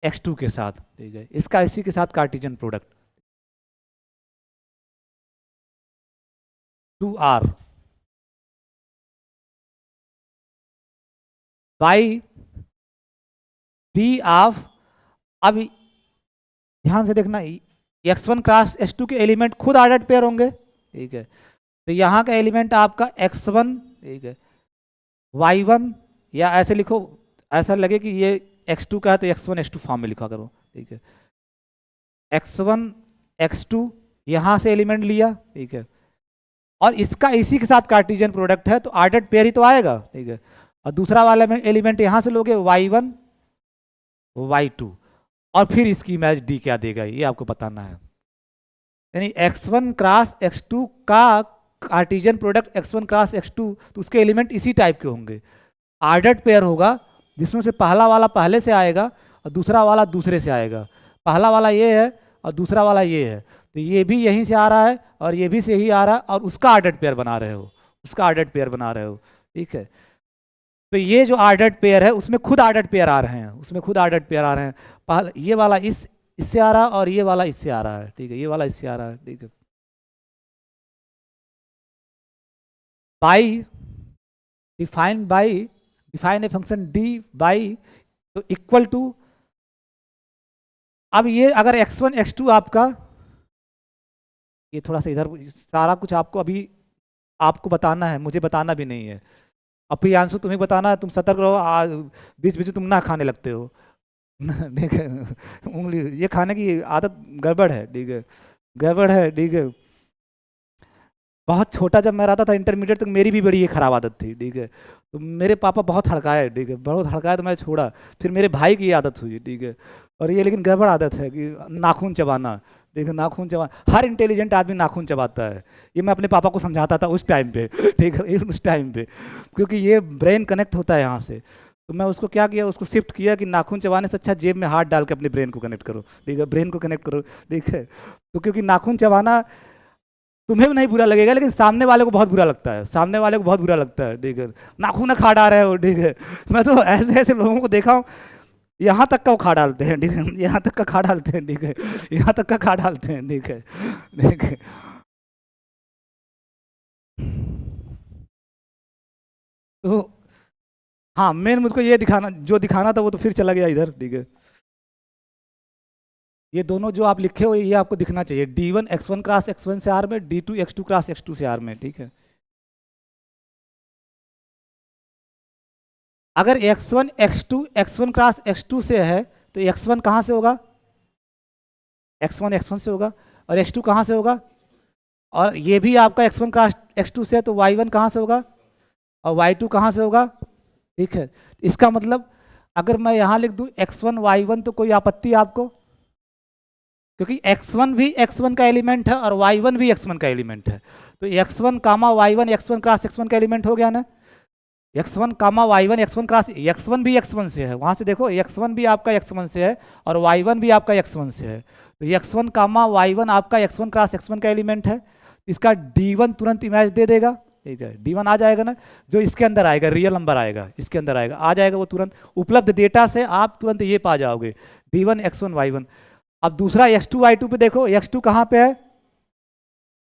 x2 के साथ, ठीक है, इसका इसी के साथ Cartesian product 2r by d of, अब ध्यान से देखना, x1 क्रॉस x2 के एलिमेंट खुद ऑर्डर्ड पेयर होंगे, ठीक है। तो यहाँ का एलिमेंट आपका x1, ठीक है, y1, या ऐसे लिखो, ऐसा लगे कि ये x2 का है तो x1 x2 फॉर्म में लिखा करो, ठीक है। x1 x2 यहाँ से एलिमेंट लिया, ठीक है, और इसका इसी के साथ कार्टेशियन प्रोडक्ट है तो ऑर्डर्ड पेयर ही तो आएगा, ठीक है। और दूसरा वाला एलिमेंट यहाँ से लोगे y1 y2, और फिर इसकी इमेज डी क्या देगा ये आपको बताना है। यानी x1 क्रॉस x2 का Cartesian product x1 cross x2, तो उसके एलिमेंट इसी टाइप के होंगे, ऑर्डर्ड पेयर होगा, जिसमें से पहला वाला पहले से आएगा और दूसरा वाला दूसरे से आएगा। पहला वाला ये है और दूसरा वाला ये है, तो ये भी यहीं से आ रहा है और ये भी से ही आ रहा है, और उसका ऑर्डर्ड पेयर बना रहे हो, उसका ऑर्डर्ड पेयर बना रहे हो, ठीक है। तो ये जो ऑर्डर्ड पेयर है उसमें खुद ऑर्डर्ड पेयर आ रहे हैं, उसमें खुद ऑर्डर्ड पेयर आ रहे हैं। पहले ये वाला इससे आ रहा है और ये वाला इससे आ रहा है, ठीक है, ये वाला इससे आ रहा है, ठीक है। By define a function D by, तो इक्वल टू, अब ये अगर x1 x2 आपका, ये थोड़ा सा इधर, सारा कुछ आपको अभी आपको बताना है, मुझे बताना भी नहीं है। अब प्रियांशु तुम्हें बताना है, तुम सतर्क रहो, बीच बीच तुम ना खाने लगते हो ठीक है, उंगली ये खाने की आदत गड़बड़ है, ठीक है, गड़बड़ है, ठीक है। बहुत छोटा जब मैं रहता था इंटरमीडिएट तक, मेरी भी बड़ी ये खराब आदत थी, ठीक है। तो मेरे पापा बहुत हड़काए, ठीक है, बहुत हड़काए तो मैं छोड़ा, फिर मेरे भाई की आदत हुई, ठीक है। और ये लेकिन गड़बड़ आदत है कि नाखून चबाना, ठीक है, नाखून चबा, हर इंटेलिजेंट आदमी नाखून चबाता है। ये मैं अपने पापा को समझाता था उस टाइम पे, ठीक है, उस टाइम पे, क्योंकि ये ब्रेन कनेक्ट होता है यहाँ से। तो मैं उसको क्या किया, उसको शिफ्ट किया कि नाखून चबाने से अच्छा जेब में हाथ डाल के अपने ब्रेन को कनेक्ट करो, ठीक है, ब्रेन को कनेक्ट करो, ठीक है। तो क्योंकि नाखून चबाना तुम्हें भी नहीं बुरा लगेगा, लेकिन सामने वाले को बहुत बुरा लगता है, सामने वाले को बहुत बुरा लगता है, ठीक है, नाखून खा डाल रहे हो, ठीक है। मैं तो ऐसे ऐसे लोगों को देखा हूँ, यहाँ तक का वो खा डालते हैं, ठीक है, यहाँ तक का खा डालते हैं, ठीक है, यहाँ तक का खा डालते हैं, ठीक है, ठीक है। तो हाँ, मेन मुझको ये दिखाना, जो दिखाना था वो तो फिर चला गया इधर, ठीक है। ये दोनों जो आप लिखे हो ये आपको दिखना चाहिए, D1 x1 क्रॉस x1 से आर में, D2 x2 क्रॉस x2 से आर में, ठीक है। अगर x1 x1 क्रॉस x2 से है तो x1 कहाँ से होगा, x1 x1 से होगा, और x2 कहाँ से होगा, और ये भी आपका x1 क्रॉस x2 से है तो y1 कहाँ से होगा और y2 कहाँ से होगा, ठीक है। इसका मतलब अगर मैं यहाँ लिख दूँ x1 y1 तो कोई आपत्ति आपको, क्योंकि x1 भी x1 का एलिमेंट है और y1 भी x1 का एलिमेंट है, तो x1 कामा y1 x1 क्रॉस x1 का एलिमेंट हो गया ना। x1 कामा y1 x1 क्रॉस x1 भी x1 से है, वहाँ से देखो x1 भी आपका x1 से है और y1 भी आपका x1 से है, तो x1 कामा y1 आपका x1 क्रॉस x1 का एलिमेंट है। इसका D1 तुरंत इमेज दे देगा, ठीक है, D1 आ जाएगा ना, जो इसके अंदर आएगा रियल नंबर आएगा, इसके अंदर आएगा, आ जाएगा वो तुरंत, उपलब्ध डेटा से आप तुरंत ये पा जाओगे D1 x1 y1। अब दूसरा x2 y2 पे देखो, x2 कहाँ पे है,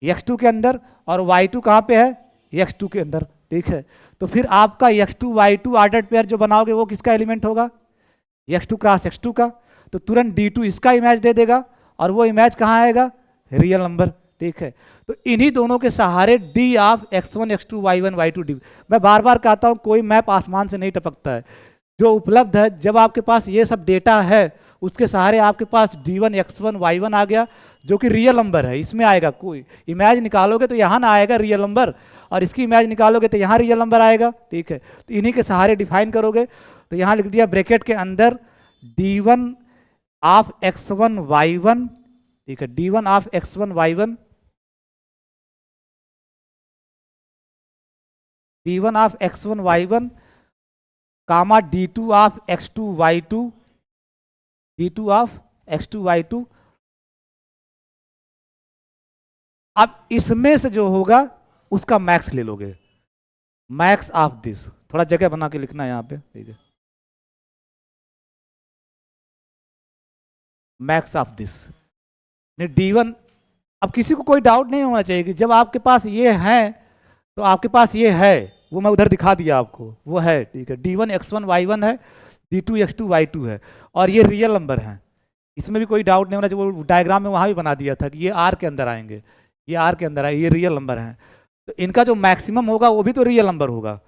x2 के अंदर, और y2 कहाँ पे है, x2 के अंदर, ठीक है। तो फिर आपका x2 y2 ऑर्डर्ड पेयर जो बनाओगे वो किसका एलिमेंट होगा, x2 क्रॉस x2 का, तो तुरंत D2 इसका इमेज दे देगा और वो इमेज कहाँ आएगा, रियल नंबर, ठीक है। तो इन्हीं दोनों के सहारे D of x1 x2 y1 y2 D। मैं बार बार कहता हूँ कोई मैप आसमान से नहीं टपकता है, जो उपलब्ध है, जब आपके पास ये सब डेटा है उसके सहारे आपके पास D1 X1 Y1 आ गया, जो कि रियल नंबर है। इसमें आएगा, कोई इमेज निकालोगे तो यहाँ ना आएगा रियल नंबर, और इसकी इमेज निकालोगे तो यहाँ रियल नंबर आएगा, ठीक है। तो इन्हीं के सहारे डिफाइन करोगे। तो यहाँ लिख दिया ब्रैकेट के अंदर D1 ऑफ X1 Y1, ठीक है, D1 of X1 Y1, D1 of X1 Y1 comma D2 of X2 Y2, D2 of X2 Y2। अब इसमें से जो होगा उसका मैक्स ले लोगे, मैक्स ऑफ दिस। थोड़ा जगह बना के लिखना है यहाँ पे, ठीक है, मैक्स ऑफ दिस D1। अब किसी को कोई डाउट नहीं होना चाहिए कि जब आपके पास ये है तो आपके पास ये है, वो मैं उधर दिखा दिया आपको, वो है, ठीक है। D1 X1 Y1 है, D2 X2 Y2 है, और ये रियल नंबर हैं। इसमें भी कोई डाउट नहीं होना चाहिए, वो डायग्राम में वहाँ भी बना दिया था कि ये आर के अंदर आएंगे, ये आर के अंदर आए, ये रियल नंबर हैं। तो इनका जो मैक्सिमम होगा वो भी तो रियल नंबर होगा,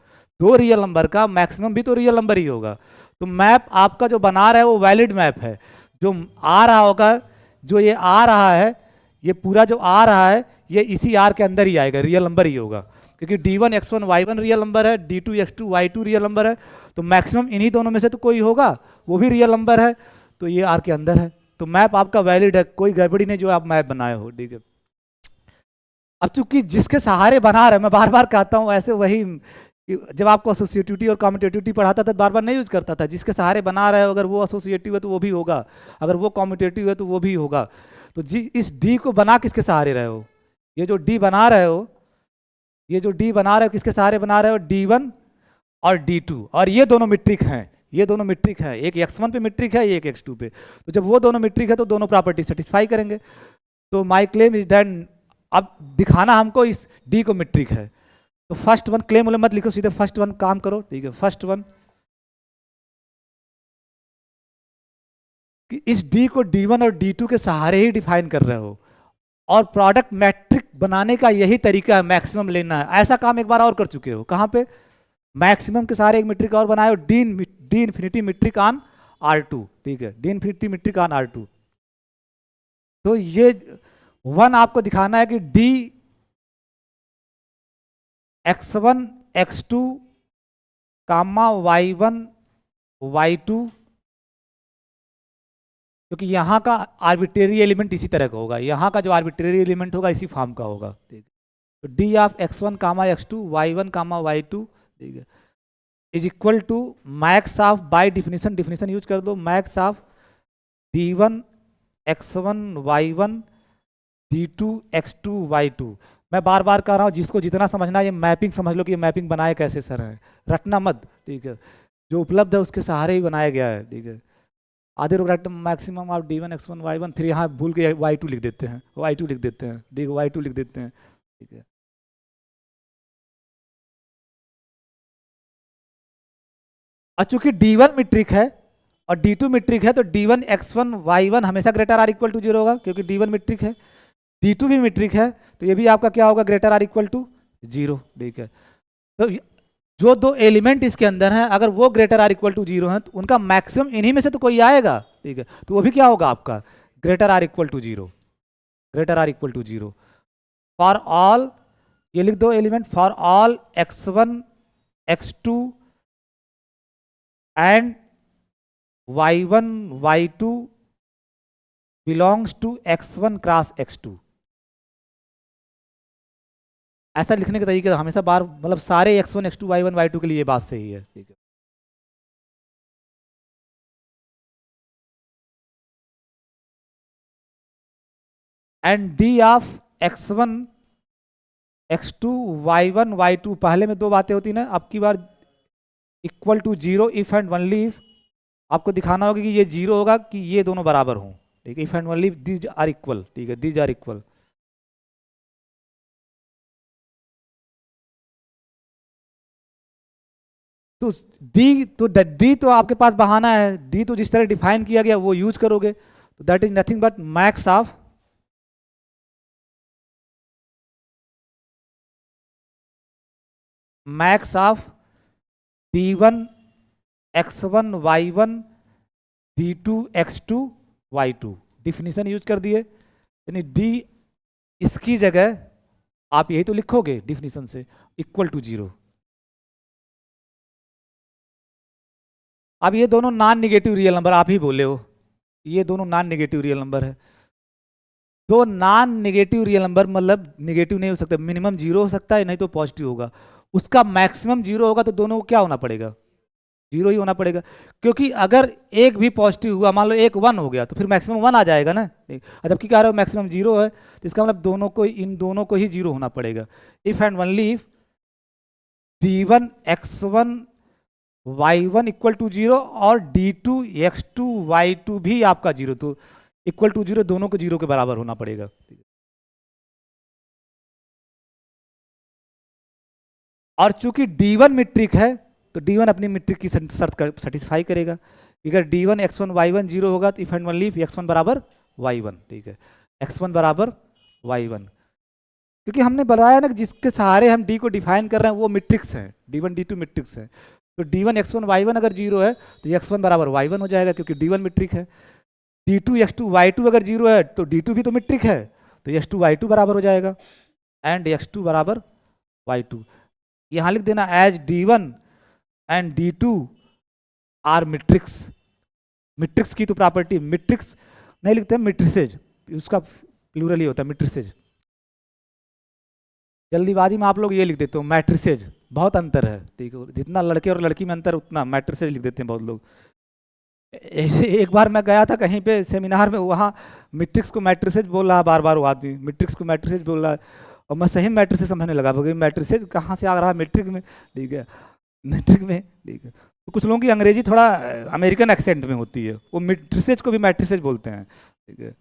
दो रियल नंबर का मैक्सिमम भी तो रियल नंबर ही होगा। तो मैप आपका जो बना रहा है वो वैलिड मैप है। जो आ रहा होगा, जो ये आ रहा है, ये पूरा जो आ रहा है ये इसी आर के अंदर ही आएगा, रियल नंबर ही होगा, क्योंकि D1 X1 Y1 real number है, D2 X2 Y2 real number है। तो मैक्सिमम इन्हीं दोनों में से तो कोई होगा, वो भी रियल नंबर है, तो ये आर के अंदर है। तो मैप आपका वैलिड है, कोई गड़बड़ी नहीं जो आप मैप बनाए हो, ठीक है। अब चूंकि जिसके सहारे बना रहे, मैं बार बार कहता हूँ ऐसे, वही जब आपको एसोसिएटिविटी और कम्यूटेटिविटी पढ़ाता था बार बार नहीं यूज करता था, जिसके सहारे बना रहे हो, अगर वो एसोसिएटिव है तो वो भी होगा, अगर वो कम्यूटेटिव है तो वो भी होगा। तो जी इस डी को बना किसके सहारे रहे हो, ये जो डी बना रहे हो, ये जो डी बना रहे हो किसके सहारे बना रहे हो, D1 और D2, और ये दोनों मीट्रिक हैं, ये दोनों मीट्रिक है, एक X1 पे मीट्रिक है, एक X2 पे। तो जब वो दोनों मीट्रिक है तो दोनों प्रॉपर्टी सेटिस्फाई करेंगे। तो माई क्लेम इज दैट, अब दिखाना हमको इस डी को मीट्रिक है। तो फर्स्ट वन क्लेम वाले मत लिखो, सीधे फर्स्ट वन काम करो, ठीक है। फर्स्ट वन कि इस डी को D1 और D2 के सहारे ही डिफाइन कर रहे हो, और प्रोडक्ट मैट्रिक बनाने का यही तरीका है, मैक्सिमम लेना है। ऐसा काम एक बार और कर चुके हो, कहाँ पे, मैक्सिमम के सहारे एक मीट्रिक और बनाए हो, D infinity metric on R2, ठीक है, D infinity metric on R2। तो ये वन आपको दिखाना है कि D X1 X2 comma Y1 Y2, क्योंकि यहाँ का आर्बिट्रेरी एलिमेंट इसी तरह का होगा, यहाँ का जो आर्बिट्रेरी एलिमेंट होगा इसी फॉर्म का होगा, ठीक है। तो d of X1 comma X2 Y1 comma Y2, ठीक है, is equal to max of, by definition, definition use कर दो, max of D1 X1 Y1 D2 X2 Y2। मैं बार बार कह रहा हूँ, जिसको जितना समझना है ये मैपिंग समझ लो कि ये मैपिंग बनाए कैसे सर है, रटना मत, ठीक है। जो उपलब्ध है उसके सहारे ही बनाया गया है, ठीक है। आधे लोग रट maximum of D1 X1 Y1, फिर यहाँ भूल के Y2 लिख देते हैं, Y2 लिख देते हैं, देखो Y2 लिख देते हैं, ठीक है। और चूंकि D1 मीट्रिक है और D2 मीट्रिक है, तो D1 X1 Y1 हमेशा ग्रेटर आर इक्वल टू 0 होगा, क्योंकि D1 मीट्रिक है, D2 भी मीट्रिक है, तो ये भी आपका क्या होगा, ग्रेटर आर इक्वल टू 0, ठीक है। तो जो दो एलिमेंट इसके अंदर हैं, अगर वो ग्रेटर आर इक्वल टू 0 है तो उनका मैक्सिमम इन्हीं में से तो कोई आएगा, ठीक है। तो वो भी क्या होगा आपका, greater or equal to 0, greater or equal to 0 for all, ये लिख दो element, for all X1 X2 and Y1 Y2 belongs to X1 cross X2। ऐसा लिखने के तरीके हमेशा बार, मतलब सारे X1 X2 Y1 Y2 के लिए ये बात सही है, ठीक है। And D of X1 X2 Y1 Y2, पहले में दो बातें होती ना, अब की बार equal to 0 if and only if, आपको दिखाना होगा कि ये 0 होगा कि ये दोनों बराबर हों, ठीक है। If and only these are equal, ठीक है, दीज आर इक्वल। तो डी तो आपके पास बहाना है, डी तो जिस तरह डिफाइन किया गया वो यूज करोगे, तो that is nothing but max of D1 X1 Y1 D2x2y2 definition use कर दिए, यानी D इसकी जगह आप यही तो लिखोगे डिफिनीशन से, इक्वल टू 0। अब ये दोनों नॉन निगेटिव रियल नंबर, आप ही बोले हो ये दोनों नॉन निगेटिव रियल नंबर है। दो नॉन निगेटिव रियल नंबर मतलब निगेटिव नहीं हो सकता, मिनिमम 0 हो सकता है, नहीं तो पॉजिटिव होगा। उसका मैक्सिमम 0 होगा तो दोनों को क्या होना पड़ेगा, 0 ही होना पड़ेगा। क्योंकि अगर एक भी पॉजिटिव हुआ, मान लो एक 1 हो गया, तो फिर मैक्सिमम 1 आ जाएगा ना। जबकि कह रहे हो मैक्सिमम 0 है, तो इसका मतलब दोनों को, इन दोनों को ही 0 होना पड़ेगा। If and only if D1x1 y1 equal to 0 और D2x2 y2 भी आपका 0, तो इक्वल टू 0 दोनों को 0 के बराबर होना पड़ेगा। और चूंकि D1 मीट्रिक है, तो D1 अपनी मीट्रिक की शर्त सेटिस्फाई करेगा। अगर D1 x1 y1 0 होगा तो if and only if x1 बराबर y1, ठीक है, x1 बराबर y1। क्योंकि हमने बताया ना कि जिसके सहारे हम D को डिफाइन कर रहे हैं वो मैट्रिक्स है, D1 D2 मैट्रिक्स है। तो D1 x1 y1 अगर 0 है तो x1 बराबर y1 हो जाएगा, क्योंकि D1 मैट्रिक है। D2 x2 y2 अगर 0 है तो D2 भी तो मैट्रिक है, तो x2 y2 बराबर हो जाएगा, एंड x2 बराबर y2। यहां लिख देना as D1 and D2 are matrix. Matrix की तो प्रॉपर्टी, मैट्रिक्स नहीं लिखते हैं, मैट्रिसेज, उसका प्लूरल ही होता है मैट्रिसेज। जल्दीबाजी में आप लोग ये लिख देते हो मैट्रिसेज, बहुत अंतर है, ठीक है, जितना लड़के और लड़की में अंतर उतना मैट्रिसेज लिख देते हैं बहुत लोग। एक बार मैं गया था कहीं पे सेमिनार में, वहाँ मैट्रिक्स को मैट्रिसेज बोल रहा, बार बार वो आदमी मैट्रिक्स को मैट्रिसेज बोल रहा है, और मैं सही मैट्रिसेज समझने लगा, क्योंकि मैट्रिसेज कहाँ से आ रहा है मैट्रिक में, ठीक है, मैट्रिक में, ठीक है। तो कुछ लोगों की अंग्रेजी थोड़ा अमेरिकन एक्सेंट में होती है, वो मैट्रिसेज को भी मैट्रिसेज बोलते हैं, ठीक है।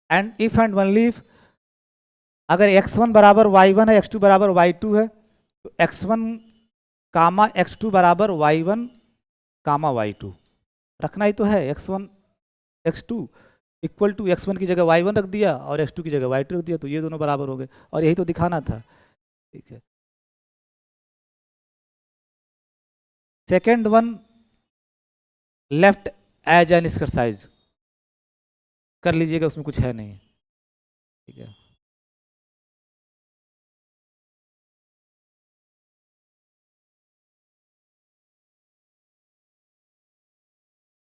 And if and only if अगर x1 बराबर y1 है, x2 बराबर y2 है, तो x1 कामा x2 बराबर y1 कामा y2 रखना ही तो है। x1 x2 equal to x1 की जगह y1 रख दिया और x2 की जगह y2 रख दिया, तो ये दोनों बराबर हो गए, और यही तो दिखाना था, ठीक है। Second one left as an exercise कर लीजिएगा, उसमें कुछ है नहीं, ठीक है।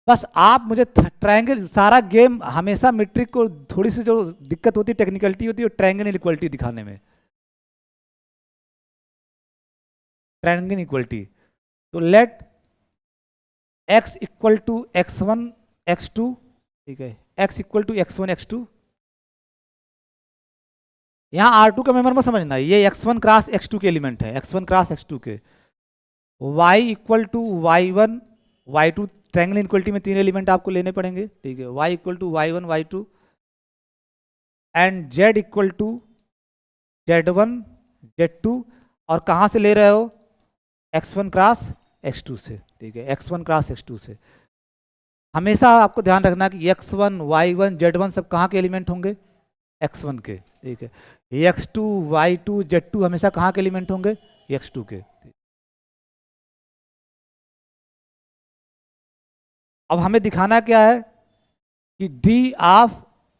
बस आप मुझे ट्रायंगल, सारा गेम हमेशा मैट्रिक को थोड़ी सी जो दिक्कत होती है, टेक्निकलिटी होती है, वो ट्रायंगल इक्वलिटी दिखाने में, ट्रायंगल इक्वलिटी। तो let x equal to x1 x2, ठीक है, x equal to x1 x2। यहाँ R2 का मेंबर मत समझना, ये x1 क्रॉस x2 के एलिमेंट है, x1 क्रॉस x2 के। y equal to y1 y2, triangle equality में 3 एलिमेंट आपको लेने पड़ेंगे, ठीक है। y equal to y1 y2 and z equal to z1 z2, और कहाँ से ले रहे हो, x1 क्रॉस x2 से, ठीक है, x1 क्रॉस x2 से। हमेशा आपको ध्यान रखना कि x1 y1 z1 सब कहाँ के एलिमेंट होंगे, x1 के, ठीक है। x2 y2 z2 हमेशा कहाँ के एलिमेंट होंगे, x2 के। अब हमें दिखाना क्या है कि d of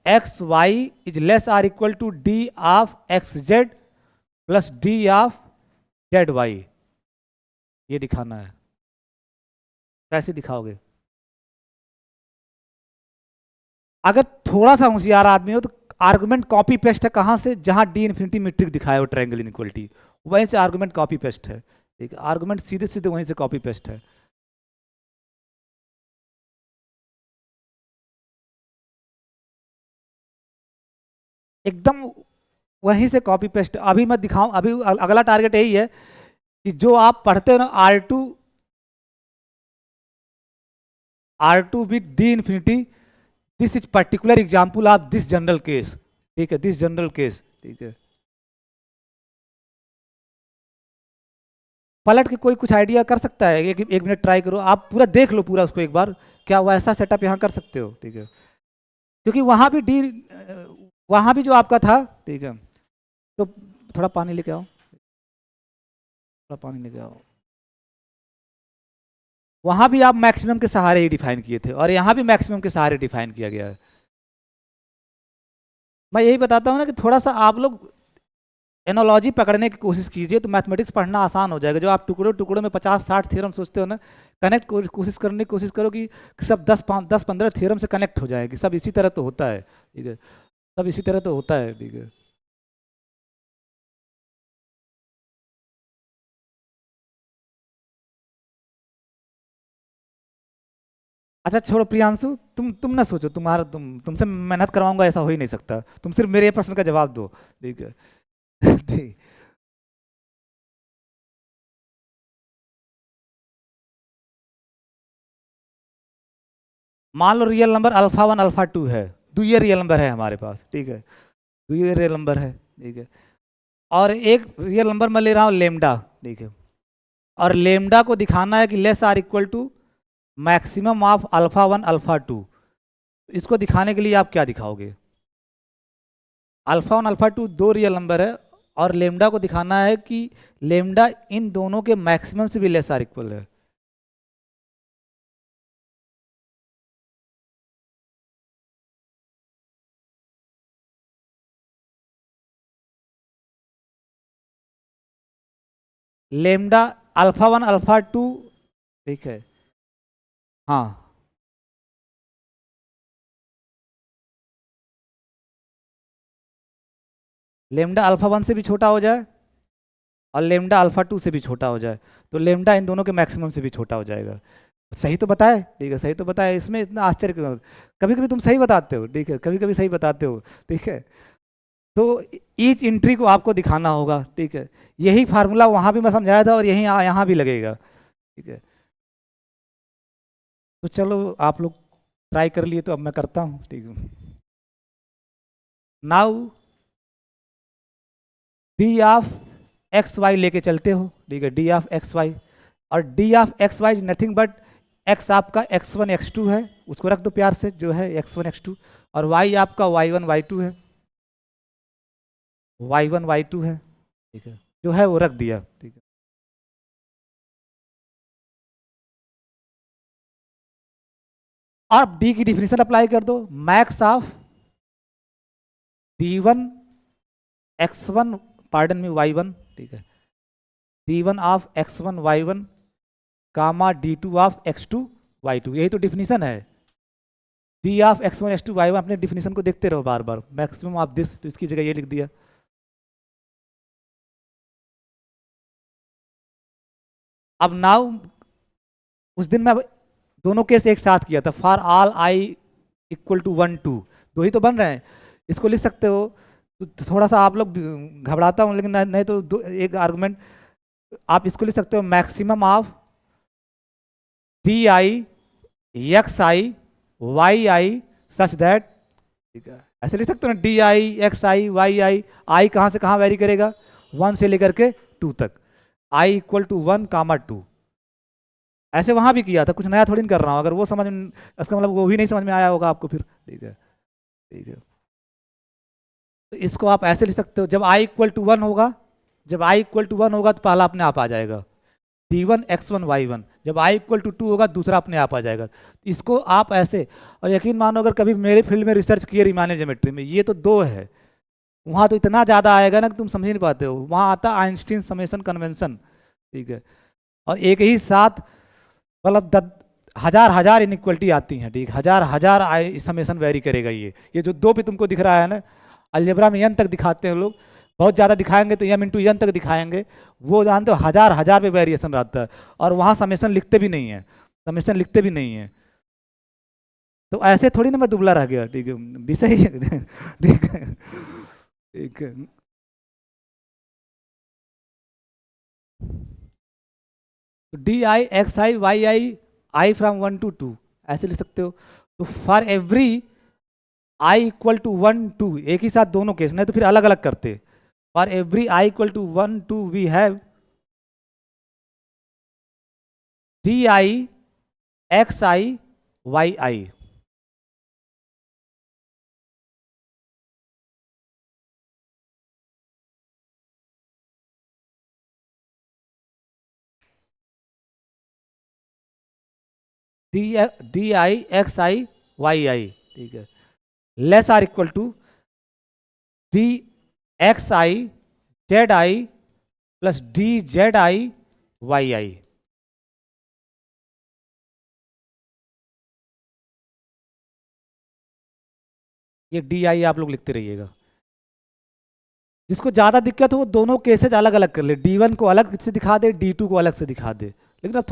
x y is less or equal to d of x Z plus d of z y, ये दिखाना है। कैसे दिखाओगे, अगर थोड़ा सा होशियार आदमी हो तो आर्गुमेंट कॉपी पेस्ट है, कहां से, जहां डी इन्फिनिटी मैट्रिक दिखाया हो ट्रायंगल इनइक्वलिटी, वहीं से आर्गुमेंट कॉपी पेस्ट है, ठीक है, आर्गुमेंट सीधे सीधे वहीं से कॉपी पेस्ट है। एकदम वहीं से कॉपी पेस्ट। अभी मैं दिखाऊं, अभी अगला टारगेट यही है कि जो आप पढ़ते हो ना R2 with D infinity, this is particular example of this general case, ठीक है, दिस जनरल केस, ठीक है। पलट के कोई कुछ आइडिया कर सकता है, एक मिनट ट्राई करो, आप पूरा देख लो पूरा उसको एक बार, क्या वैसा सेटअप यहाँ कर सकते हो, ठीक है। क्योंकि वहां भी डी, वहां भी जो आपका था, ठीक है, तो थोड़ा पानी लेके आओ, थोड़ा पानी लेके आओ। वहां भी आप मैक्सिमम के सहारे ही डिफाइन किए थे और यहाँ भी मैक्सिमम के सहारे डिफाइन किया गया है। मैं यही बताता हूँ ना कि थोड़ा सा आप लोग एनोलॉजी पकड़ने की कोशिश कीजिए तो मैथमेटिक्स पढ़ना आसान हो जाएगा। जो आप टुकड़ों टुकड़ों में 50-60 थ्योरम सोचते हो ना, कनेक्ट कोशिश करने की कोशिश करो कि सब 10-15 थ्योरम से कनेक्ट हो जाए, कि सब इसी तरह तो होता है, ठीक है, सब इसी तरह तो होता है, ठीक है। अच्छा छोड़ो प्रियांशु, तुम ना सोचो, तुमसे मेहनत करवाऊंगा ऐसा हो ही नहीं सकता, तुम सिर्फ मेरे प्रश्न का जवाब दो, ठीक है। ठीक। मान लो रियल नंबर अल्फा 1 अल्फा 2 है, द्वितीय रियल नंबर है हमारे पास, ठीक है, द्वितीय रियल नंबर है, ठीक है। और एक रियल नंबर मैं ले रहा हूँ लेमडा, ठीक है, और लेमडा को दिखाना है कि less or equal to maximum of alpha 1 alpha 2। इसको दिखाने के लिए आप क्या दिखाओगे? अल्फा 1 अल्फा 2 दो रियल नंबर है और लेमडा को दिखाना है कि लेमडा इन दोनों के मैक्सिमम से भी लेस आर इक्वल है। लेमडा अल्फा 1 अल्फा 2, ठीक है, हाँ, लेमडा अल्फा 1 से भी छोटा हो जाए और लेमडा अल्फा 2 से भी छोटा हो जाए, तो लेमडा इन दोनों के मैक्सिमम से भी छोटा हो जाएगा। सही तो बताए, ठीक है, सही तो बताए, इसमें इतना आश्चर्य क्यों? कभी कभी तुम सही बताते हो, ठीक है, कभी कभी सही बताते हो, ठीक है। तो ईच एंट्री को आपको दिखाना होगा, ठीक है। यही फार्मूला वहां भी मैं समझाया था और यही यहाँ भी लगेगा, ठीक है। तो चलो आप लोग ट्राई कर लिए, तो अब मैं करता हूँ, ठीक है। Now d of x y लेके चलते हो, ठीक है, डी ऑफ एक्स वाई, और d of x y is nothing but x आपका x1 x2 है, उसको रख दो प्यार से, जो है x1 x2, और y आपका y1 y2 है, y1 y2 है, ठीक है, जो है वो रख दिया, ठीक है। और डी की डिफिनेशन अप्लाई कर दो, max of d1 x1, pardon में y1, ठीक है, d1 of x1 y1 comma d2 of x2 y2, यही तो डिफिनेशन है। D of x1 x2 y1, अपने डिफिनेशन को देखते रहो बार बार, मैक्सिमम ऑफ दिस, तो इसकी जगह ये लिख दिया। अब नाउ उस दिन मैं दोनों केस एक साथ किया था, for all I equal to 1 2, दो ही तो बन रहे हैं, इसको लिख सकते हो। तो थोड़ा सा आप लोग घबराता हूँ, लेकिन नहीं तो एक आर्गुमेंट आप इसको लिख सकते हो, maximum of d I x I Y i such that, ठीक है, ऐसे लिख सकते हो ना, d I x I Y i कहाँ से कहाँ वेरी करेगा, 1 से लेकर के 2 तक, आई इक्वल टू 1 2। ऐसे वहां भी किया था, कुछ नया थोड़ी नहीं कर रहा हूँ, अगर वो समझ में, इसका मतलब वो भी नहीं समझ में आया होगा आपको फिर, ठीक है, ठीक है। तो इसको आप ऐसे लिख सकते हो, जब आई इक्वल टू वन होगा, जब आई इक्वल टू वन होगा तो पहला अपने आप आ जाएगा, d1 x1 y1, जब आई इक्वल टू 2 होगा दूसरा अपने आप आ जाएगा। इसको आप ऐसे, और यकीन मानो अगर कभी मेरे फील्ड में रिसर्च किए रिमाइनर ज्योमेट्री में, ये तो दो है, वहाँ तो इतना ज़्यादा आएगा ना कि तुम समझ नहीं पाते हो, वहाँ आता आइंस्टीन समेशन कन्वेंशन, ठीक है, और एक ही साथ मतलब हजार हजार इनइक्वलिटी आती हैं, ठीक, हजार हजार समेशन वेरी करेगा, ये जो दो पे तुमको दिख रहा है ना, अलजेब्रा में n तक दिखाते हैं लोग, बहुत ज़्यादा दिखाएंगे तो m इंटू n तक दिखाएंगे, वो जानते हो हजार हजार पे वेरिएशन रहता है, और वहाँ समेशन लिखते भी नहीं है, समेशन लिखते भी नहीं है। तो ऐसे थोड़ी ना मैं दुबला रह गया, ठीक है, विषय ठीक है, ठीक है। D I x I Y i from 1 to 2, ऐसे लिख सकते हो। तो for every i equal to 1 2, एक ही साथ दोनों केस, नहीं तो फिर अलग अलग करते, for every i equal to 1 2 we have d I x I Y i. D d I x I Y i, ठीक है, less or equal to D x i z i plus D z i Y i. ये d आई आप लोग लिखते रहिएगा। जिसको ज़्यादा दिक्कत हो वो दोनों केसेज अलग अलग कर ले, D1 को अलग से दिखा दे, D2 को अलग से दिखा दे। लेकिन अब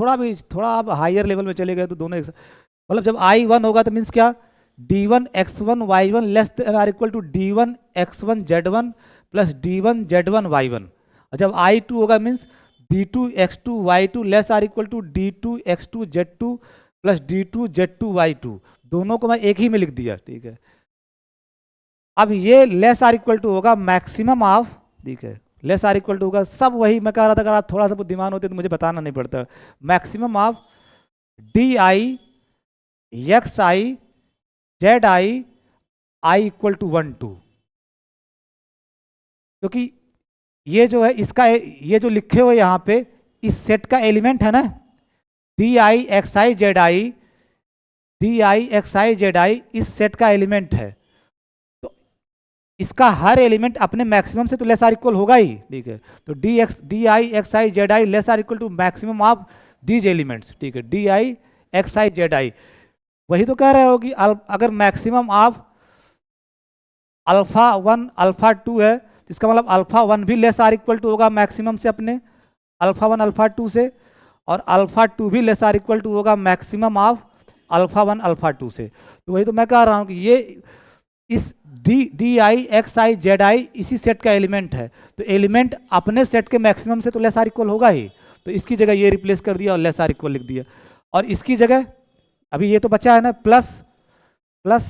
थोड़ा आप हायर लेवल में चले गए तो दोनों मतलब जब I1 होगा तो मीन्स क्या, D1 X1 Y1 less than or equal to D1 X1 Z1 plus D1 Z1 Y1। और जब I2 होगा means D2 X2 Y2 less or equal to D2 X2 Z2 plus D2 Z2 Y2। दोनों को मैं एक ही में लिख दिया, ठीक है। अब ये लेस आर इक्वल टू होगा मैक्सिमम ऑफ, ठीक है, लेस आर इक्वल टू होगा सब वही मैं कह रहा था, अगर आप थोड़ा सा बुद्धिमान होते तो मुझे बताना नहीं पड़ता। Maximum of d I x i z i i equal to 1 2, क्योंकि ये जो है इसका ये जो लिखे हुए यहाँ पे इस सेट का एलिमेंट है ना, d I x i z I, D I x i z आई इस सेट का एलिमेंट है, तो इसका हर एलिमेंट अपने मैक्सिमम से तो लेस आर इक्वल होगा ही, ठीक है। तो D I x i z i less or equal to maximum of these elements, ठीक है, d I x i z i. वही तो कह रहे हो कि अगर मैक्सिमम ऑफ अल्फा 1 अल्फा 2 है तो इसका मतलब अल्फा 1 भी लेस आर इक्वल टू होगा मैक्सिमम से अपने अल्फा 1 अल्फा 2 से, और अल्फा 2 भी लेस आर इक्वल टू होगा मैक्सिमम ऑफ अल्फा 1 अल्फा 2 से। तो वही तो मैं कह रहा हूँ कि ये इस D I x i z आई इसी सेट का एलिमेंट है, तो एलिमेंट अपने सेट के मैक्सिमम से तो लेस आर इक्वल होगा ही, तो इसकी जगह ये रिप्लेस कर दिया और लेस आर इक्वल लिख दिया। और इसकी जगह अभी ये तो बचा है ना प्लस प्लस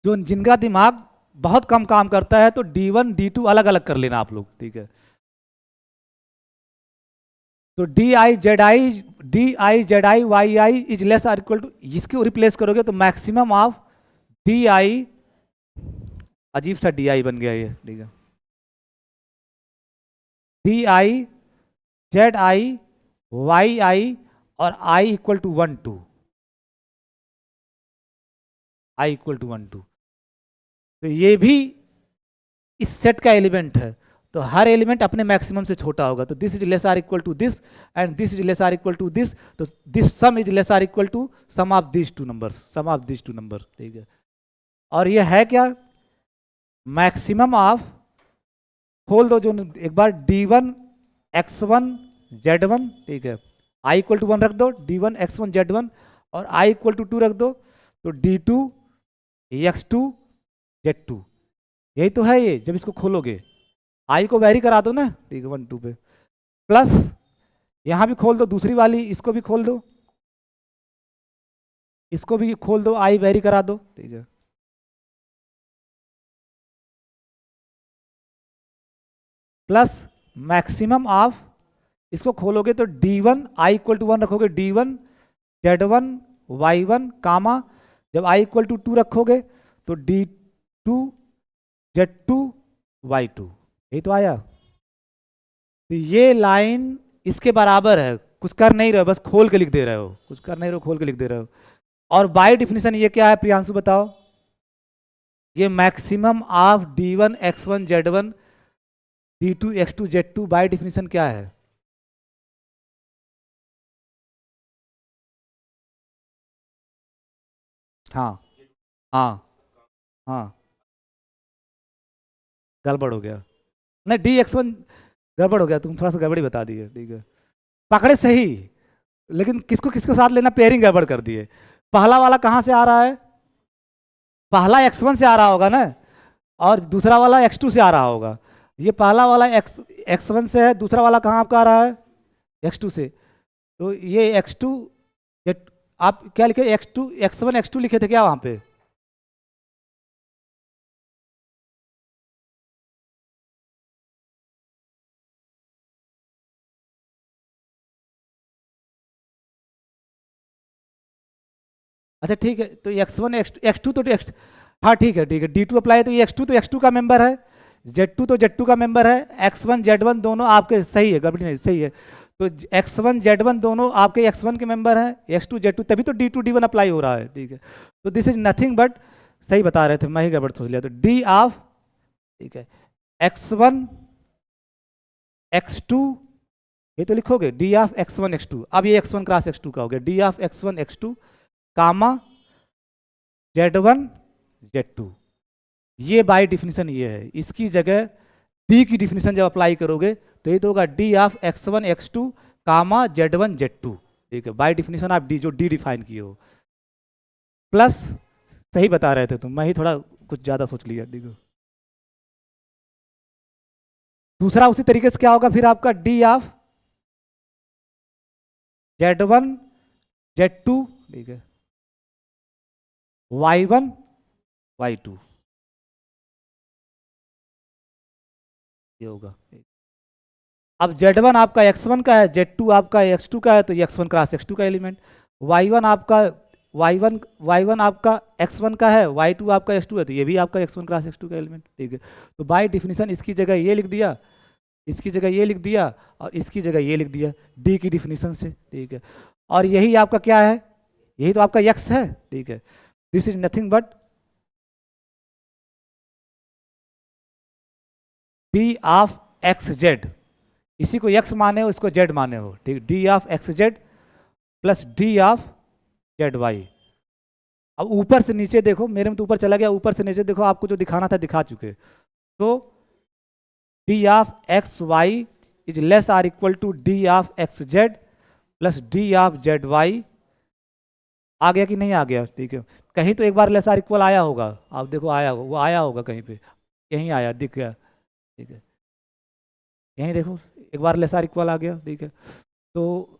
जो जिनका दिमाग बहुत कम काम करता है तो D1 D2 अलग अलग कर लेना आप लोग, ठीक है। तो D i z i Y i is less or equal to, इसको रिप्लेस करोगे तो मैक्सिमम ऑफ डी आई, अजीब सा डी आई बन गया ये, ठीक है, d i z i Y i और i equal to 1 2, i equal to 1 2। तो ये भी इस सेट का एलिमेंट है, तो हर एलिमेंट अपने मैक्सिमम से छोटा होगा, तो this is less or equal to this and this is less or equal to this, तो this sum is less or equal to sum of this two number, sum of this two number, ठीक है। और ये है क्या, maximum of, खोल दो जो एक बार D1 X1 Z1, ठीक है, I इक्वल टू 1 रख दो, D1 X1 Z1 और I इक्वल टू 2 रख दो, तो D2 X2 Z2, यही तो है ये। जब इसको खोलोगे I को वेरी करा दो ना, ठीक है, 1 2 पे, प्लस यहां भी खोल दो दूसरी वाली, इसको भी खोल दो, इसको भी खोल दो, I वेरी करा दो, ठीक है, प्लस मैक्सिमम ऑफ, इसको खोलोगे तो D1 I इक्वल टू 1 रखोगे, D1 Z1 Y1 कामा, जब I इक्वल टू 2 रखोगे तो D2 Z2 Y2, यही तो आया। तो ये लाइन इसके बराबर है, कुछ कर नहीं रहे हो, बस खोल के लिख दे रहे हो, कुछ कर नहीं रहे हो, खोल के लिख दे रहे हो। और बाय डिफिनेशन ये क्या है प्रियांशु बताओ, ये maximum of D1 X1 Z1 D2 X2 Z2 bye definition क्या है, हाँ हाँ हाँ, गड़बड़ हो गया, नहीं DX1 गड़बड़ हो गया, तुम थोड़ा सा गड़बड़ी बता दिए, ठीक है, पकड़े सही, लेकिन किसको किसको साथ लेना, पेयरिंग गड़बड़ कर दिए। पहला वाला कहाँ से आ रहा है, पहला X1 से आ रहा होगा ना, और दूसरा वाला X2 से आ रहा होगा। ये पहला वाला X1 से है, दूसरा वाला कहाँ आपका आ रहा है, X2 से। तो ये X2, आप क्या लिखे, X1 X2 लिखे थे क्या वहाँ पे, अच्छा ठीक है, तो X1 X2 तो X, हाँ ठीक है D2 अप्लाई है, तो ये X2 तो X2 का मेंबर है, Z2 तो Z2 का मेंबर है, X1 Z1 दोनों आपके सही है, गड़बड़ी नहीं, सही है। तो X1 Z1 दोनों आपके X1 के मेंबर हैं, X2 Z2, तभी तो D2 D1 अप्लाई हो रहा है, ठीक है। तो दिस इज नथिंग बट, सही बता रहे थे, मैं ही गड़बड़ सोच लिया। तो D ऑफ, ठीक है, X1 X2, ये तो लिखोगे D ऑफ X1 X2। अब ये X1 क्रॉस X2 का हो गया, D of X1 X2 comma Z1 Z2। ये बाय डिफिनीशन ये है, इसकी जगह डी की डिफिनीशन जब अप्लाई करोगे तो ये तो होगा D of X1 X2 comma Z1 Z2, ठीक है। बाय डिफिनीशन आप डी, जो डी डिफाइन किए हो, प्लस, सही बता रहे थे तुम, मैं ही थोड़ा कुछ ज्यादा सोच लिया, ठीक है। दूसरा उसी तरीके से क्या होगा फिर आपका डी ऑफ Z1 Z2, ठीक है, Y1 Y2, ये होगा। अब Z1 आपका X1 का है, Z2 आपका X2 का है, तो ये X1 क्रॉस X2 का एलिमेंट। Y1 आपका Y1 आपका X1 का है, Y2 आपका X2 है, तो ये भी आपका X1 क्रॉस X2 का एलिमेंट, ठीक है। तो बाय डिफिनीशन इसकी जगह ये लिख दिया, इसकी जगह ये लिख दिया, और इसकी जगह ये लिख दिया डी की डिफिनीशन से, ठीक है। और यही आपका क्या है, यही तो आपका X है, ठीक है। This is nothing but d of x Z, इसी को x माने हो, इसको z माने हो, ठीक। D of x Z plus d of z Y. अब ऊपर से नीचे देखो, मेरे में तो ऊपर चला गया, ऊपर से नीचे देखो, आपको जो दिखाना था दिखा चुके। तो d of x y is less or equal to d of x Z plus d of z y. आ गया कि नहीं आ गया, ठीक है। कहीं तो एक बार लेस आर इक्वल आया होगा, आप देखो आया होगा, वो आया होगा कहीं पे, यहीं आया, दिख गया, ठीक है। यहीं देखो एक बार लेस आर इक्वल आ गया, ठीक है। तो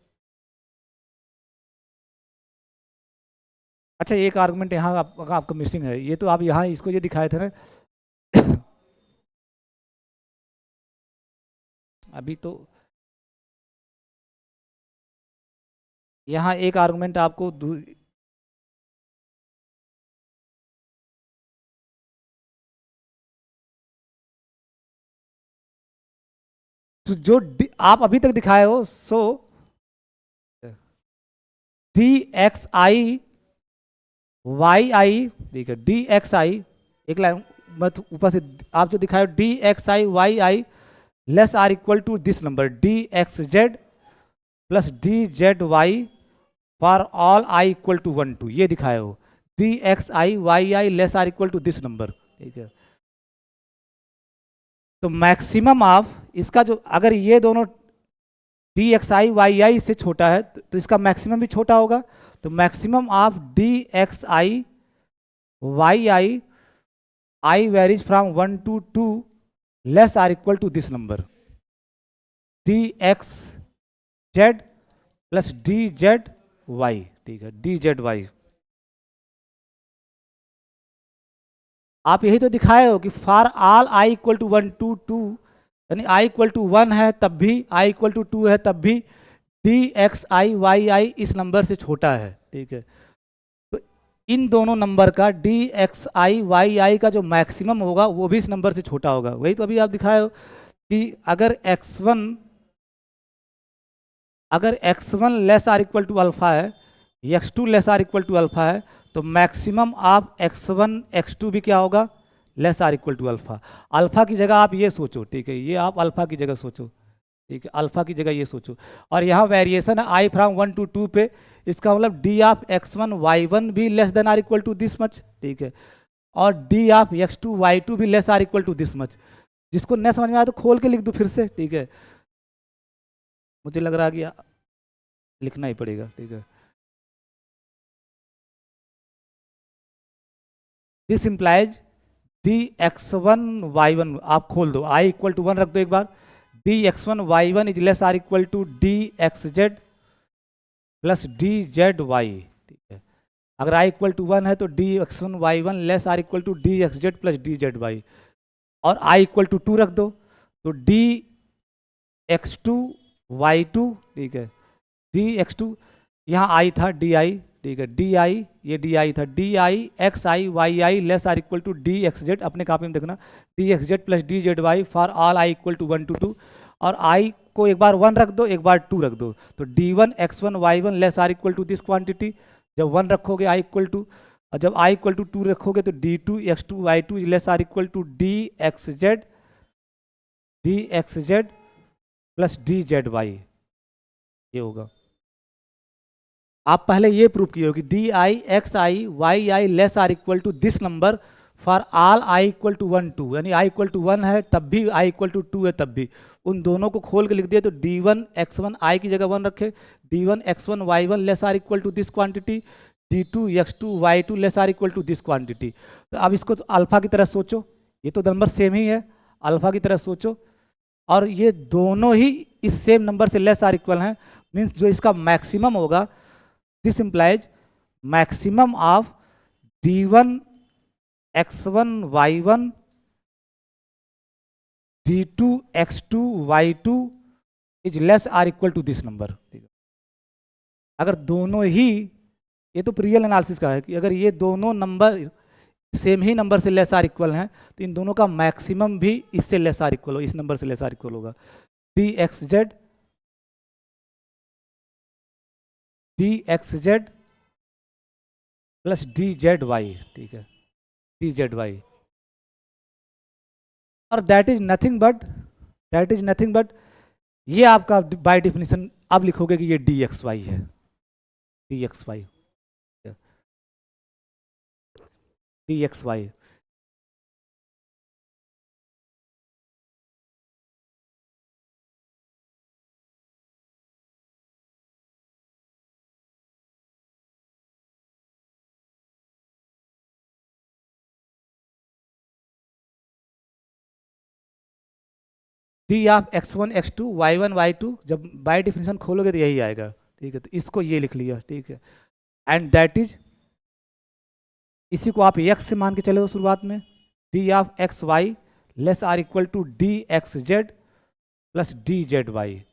अच्छा, एक आर्गुमेंट यहाँ आपका मिसिंग है, ये तो आप यहाँ इसको ये दिखाए थे ना अभी तो यहाँ एक आर्गुमेंट आपको तो जो आप अभी तक दिखाए हो, सो D x I Y i, ठीक है, डी एक्स आई, एक लाइन मत ऊपर से, आप जो दिखाए हो d x I Y I less or equal to this number d x Z plus D Z Y for all I equal to 1 2, ये दिखाए हो d x I Y I less or equal to this number, ठीक है। तो maximum of इसका जो, अगर ये दोनों डी एक्स आई वाई आई से छोटा है तो इसका मैक्सिमम भी छोटा होगा। तो maximum of d x I Y i varies from 1 to 2 less or equal to this number d x Z plus D Z y, ठीक है, डी जेड वाई। आप यही तो दिखाए हो कि for all I equal to 1 to 2, यानी आई equal to 1 है तब भी, आई इक्वल टू 2 है तब भी D x I Y i इस नंबर से छोटा है, ठीक है। तो इन दोनों नंबर का डी एक्स आई वाई आई का जो मैक्सिमम होगा वो भी इस नंबर से छोटा होगा। वही तो अभी आप दिखाए हो कि अगर x1 less or equal to alpha है, x2 less or equal to alpha है, तो मैक्सिमम आप x1 x2 भी क्या होगा, less or equal to alpha. Alpha की जगह आप ये सोचो, ठीक है, ये आप अल्फा की जगह सोचो, ठीक है, अल्फा की जगह ये सोचो। और यहाँ वेरिएशन है आई फ्रॉम 1 to 2 पे, इसका मतलब डी ऑफ x1 y1 भी less than or equal to this much, ठीक है, और डी ऑफ x2 y2 भी less or equal to this much. जिसको न समझ में आया तो खोल के लिख दो फिर से, ठीक है, मुझे लग रहा है कि लिखना ही पड़ेगा, ठीक है। This implies D x1 y1, आप खोल दो, आई इक्वल टू 1 रख दो एक बार, d x1 y1 is less or equal to D x Z plus D Z y, ठीक है। अगर आई इक्वल टू 1 है तो d x1 y1 less or equal to D x Z plus D Z Y, और i equal to 2 रख दो, तो D x2 y2, ठीक है, डी x2, यहाँ आई था डी आई, ठीक है, डी आई, ये डी आई था, d I x I Y I less or equal to D x z, अपने कॉपी में देखना, d x Z plus D Z Y for all I equal to 1 to 2, और आई को एक बार 1 रख दो, एक बार 2 रख दो, तो d one x one y one less or equal to this quantity, जब 1 रखोगे आई इक्वल टू, और जब आई इक्वल टू 2 रखोगे तो d two x two y two less or equal to D x Z plus D Z y, ये होगा। आप पहले ये प्रूव किए हो कि d I x I Y I less or equal to this number for all I equal to 1 2, यानी आई equal to 1 है तब भी, आई इक्वल टू 2 है तब भी, उन दोनों को खोल के लिख दिया, तो d one x one i की जगह 1 रखे, d one x one y one less or equal to this quantity, d two x two y two less or equal to this quantity. तो अब इसको तो अल्फा की तरह सोचो, ये तो नंबर सेम ही है, अल्फा की तरह सोचो, और ये दोनों ही इस सेम नंबर से लेस आर इक्वल हैं, मीन्स जो इसका मैक्सिमम होगा, this implies maximum of d one x one y one d two x two y two is less or equal to this number. अगर दोनों ही, ये तो रियल एनालिसिस का है कि अगर ये दोनों नंबर सेम ही नंबर से लेस आर इक्वल हैं तो इन दोनों का मैक्सिमम भी इससे लेस आर इक्वल हो, इस नंबर से लेस आर इक्वल होगा, d x Z plus D Z y, ठीक है, डी जेड वाई, और दैट इज नथिंग बट ये आपका बाय डिफिनीशन अब लिखोगे कि ये डी एक्स वाई है, d x y, d x y. D of x one x two y one y two, जब बाय डिफिनीशन खोलोगे तो यही आएगा, ठीक है, तो इसको ये लिख लिया, ठीक है, एंड दैट इज, इसी को आप एक्स से मान के चले हो शुरुआत में, d of x Y less or equal to D x Z plus D Z y,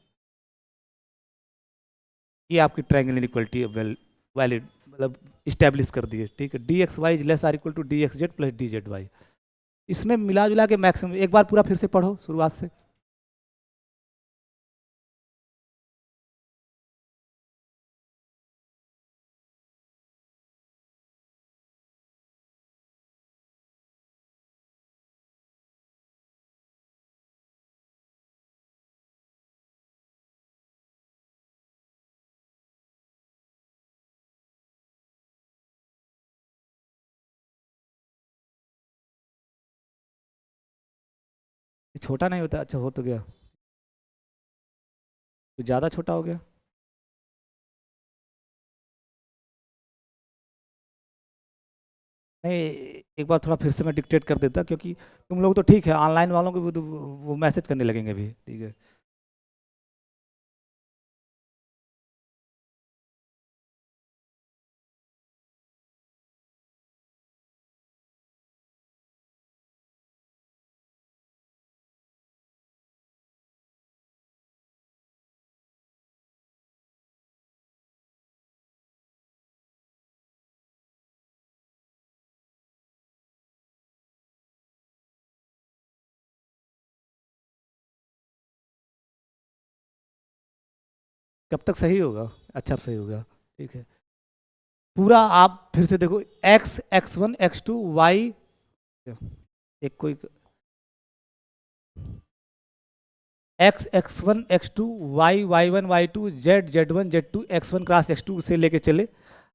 ये आपकी ट्रायंगल इनइक्वालिटी वैलिड, मतलब इस्टेब्लिश कर दिए, ठीक है, d x y is less or equal to D x Z plus D Z y. इसमें मिला जुला के मैक्सिमम, एक बार पूरा फिर से पढ़ो शुरुआत से। छोटा नहीं होता, अच्छा हो तो गया, तो ज़्यादा छोटा हो गया, नहीं, एक बार थोड़ा फिर से मैं डिक्टेट कर देता, क्योंकि तुम लोग तो ठीक है, ऑनलाइन वालों को भी तो वो मैसेज करने लगेंगे भी, ठीक है। कब तक सही होगा? अच्छा अब सही होगा, ठीक है, पूरा आप फिर से देखो, x x one x two y, एक कोई x x one x two y y one y two z z one z two x one cross x two से लेके चले,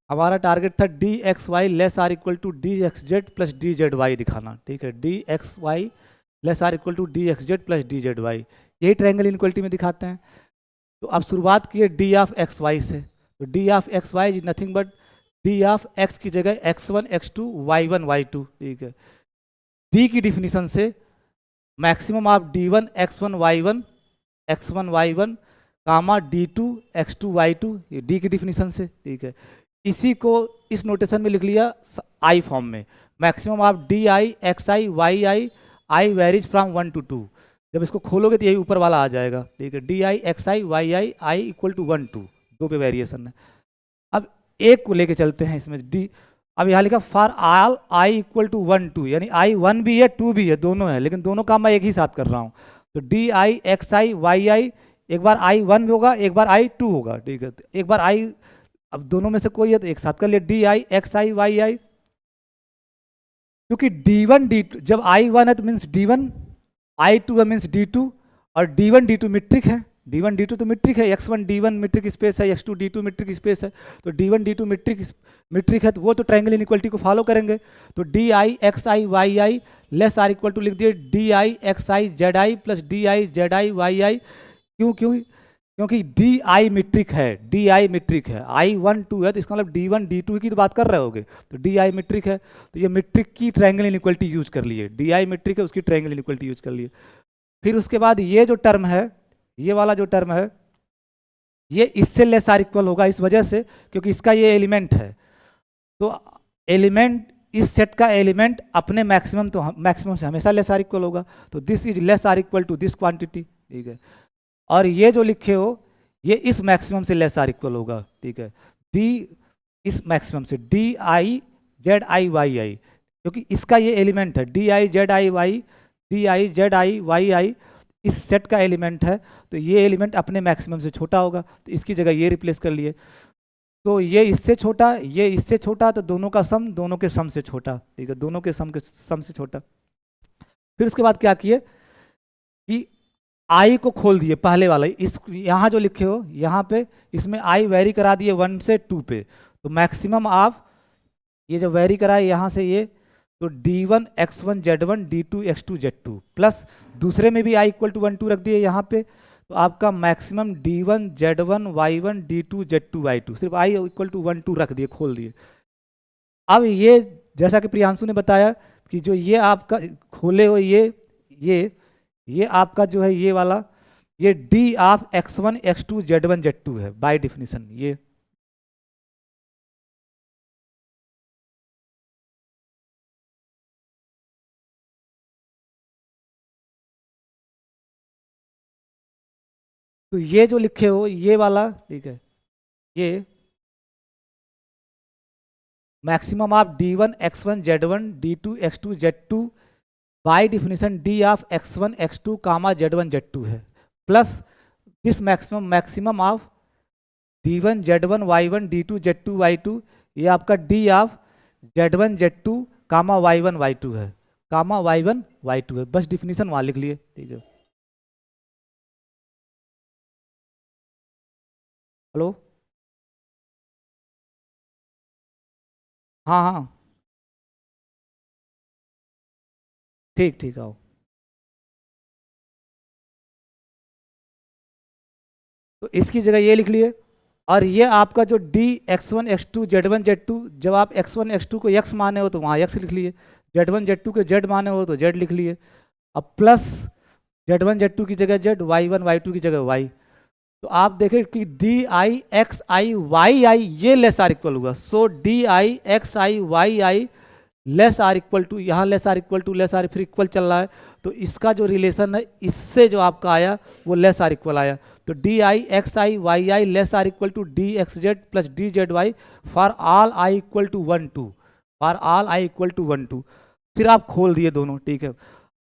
हमारा टारगेट था d x Y less or equal to D x Z plus D Z y दिखाना, ठीक है, d x Y less or equal to D x Z plus D Z y, यही triangle inequality में दिखाते हैं। तो अब शुरुआत की है डी ऑफ एक्स वाई से, तो d of x y is nothing but d of x की जगह x one x two y one y two, ठीक है, डी की डिफिनीशन से maximum of d one x one y one comma d two x two y two, ये d की definition से, ठीक है, इसी को इस नोटेशन में लिख लिया आई फॉर्म में, maximum of d I x I Y i varies from 1 to 2, जब इसको खोलोगे तो यही ऊपर वाला आ जाएगा, ठीक है, d I x I Y i equal to 1 2, दो पे वेरिएशन है। अब एक को लेके चलते हैं इसमें डी। अब यहाँ लिखा for all I equal to 1 2, यानी आई 1 भी है 2 भी है, दोनों है, लेकिन दोनों काम मैं एक ही साथ कर रहा हूँ। तो D I x I Y i, एक बार आई 1 होगा एक बार आई 2 होगा, ठीक है। एक बार आई, अब दोनों में से कोई है तो एक साथ कर लिया, d I x I Y i. क्योंकि D1 D2, जब I1 है तो मीन्स D1, I2 है मीन्स D2, और D1 D2 मीट्रिक है, D1 D2 तो मीट्रिक है, X1 D1 मीट्रिक स्पेस है, X2 D2 मीट्रिक स्पेस है, तो D1 D2 मीट्रिक है, तो वो तो ट्रायंगल इनइक्वालिटी को फॉलो करेंगे। तो D I x I Y I less or equal to लिख दिए d I x i z i plus d i z i Y i. क्यों क्यों क्योंकि डी आई मीट्रिक है, डी आई मीट्रिक है, आई 1 2 है तो इसका मतलब D1 D2 की तो बात कर रहे होगे, तो डी आई मीट्रिक है, तो ये मीट्रिक की ट्रायंगल इनइक्वालिटी यूज कर लिए, डी आई मीट्रिक है उसकी ट्रायंगल इनइक्वालिटी यूज कर लिए। फिर उसके बाद ये जो टर्म है, ये वाला जो टर्म है, ये इससे लेस आर इक्वल होगा इस वजह से क्योंकि इसका ये एलिमेंट है, तो एलिमेंट, इस सेट का एलिमेंट अपने मैक्सिमम, तो मैक्सिमम से हमेशा लेस आर इक्वल होगा, तो this is less or equal to this quantity, ठीक है। और ये जो लिखे हो ये इस मैक्सिमम से लेस आर इक्वल होगा, ठीक है, डी इस मैक्सिमम से d i z i Y i, क्योंकि इसका ये एलिमेंट है d i z i y, d i z i Y i इस सेट का एलिमेंट है, तो ये एलिमेंट अपने मैक्सिमम से छोटा होगा, तो इसकी जगह ये रिप्लेस कर लिए। तो ये इससे छोटा, ये इससे छोटा, तो दोनों का सम दोनों के सम से छोटा, ठीक है, दोनों के सम से छोटा। फिर उसके बाद क्या किए कि आई को खोल दिए, पहले वाला इस यहाँ जो लिखे हो यहाँ पे, इसमें आई वेरी करा दिए 1 से 2 पे, तो मैक्सिमम आप ये जो वेरी कराए यहाँ से ये, तो D1 X1 Z1 D2 X2 Z2 plus दूसरे में भी आई इक्वल टू 1 2 रख दिए यहाँ पे, तो आपका maximum D1 Z1 Y1 D2 Z2 Y2, सिर्फ आई इक्वल टू 1 2 रख दिए, खोल दिए। अब ये जैसा कि प्रियांशु ने बताया कि जो ये आपका खोले हो ये आपका जो है ये वाला, ये d of X1 X2 Z1 Z2 है बाय डिफिनीशन ये। तो ये जो लिखे हो ये वाला, ठीक है, ये maximum of D1 X1 Z1 D2 X2 Z2 by definition D of X1 X2 comma Z1 Z2 है, plus this maximum of D1 Z1 Y1 D2 Z2 Y2, ये आपका D of Z1 Z2 comma Y1 Y2 है, कामा Y1 Y2 है, बस definition वहाँ लिख लिए, ठीक है। हेलो, हाँ हाँ ठीक ठीक आओ। तो इसकी जगह ये लिख लिए, और ये आपका जो D X1 X2 Z1 Z2, जब आप X1 X2 को X माने हो तो वहाँ X लिख लिए, Z1 Z2 को Z माने हो तो Z लिख लिए, अब प्लस Z1 Z2 की जगह Z, Y1 Y2 की जगह Y। तो आप देखें कि d I x I Y i ये लेस आर इक्वल होगा, so d I x I Y I less or equal to, यहाँ less or equal to less or फिर इक्वल चल रहा है, तो इसका जो रिलेशन है इससे जो आपका आया वो लेस आर इक्वल आया, तो D I x I Y I less or equal to D x Z plus D Z Y for all I equal to 1 2, for all I equal to 1 2। फिर आप खोल दिए दोनों, ठीक है,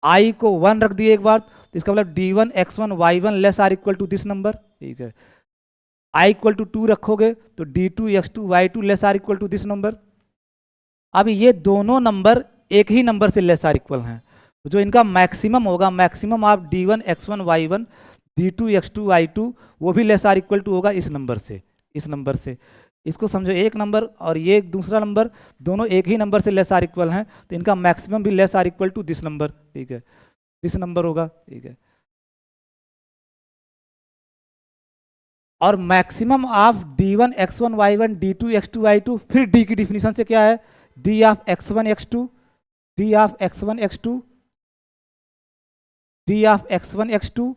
आई को 1 रख दिए एक बार, तो इसका मतलब D1 X1 Y1 less or equal to this number, ठीक है। आई इक्वल टू 2 रखोगे तो D2 X2 Y2 less or equal to this number. अब ये दोनों नंबर एक ही नंबर से लेस आर इक्वल हैं, तो जो इनका मैक्सिमम होगा, maximum of D1 X1 Y1 D2 X2 Y2 वो भी लेस आर इक्वल टू होगा इस नंबर से, इस नंबर से। इसको समझो, एक नंबर और ये एक दूसरा नंबर दोनों एक ही नंबर से लेस आर इक्वल हैं, तो इनका मैक्सिमम भी less or equal to this number, ठीक है, दिस नंबर होगा, ठीक है। और maximum of D1 X1 Y1 D2 X2 Y2, फिर D की डिफिनीशन से क्या है, D of X1 X2, D of X1 X2, D of X1 X2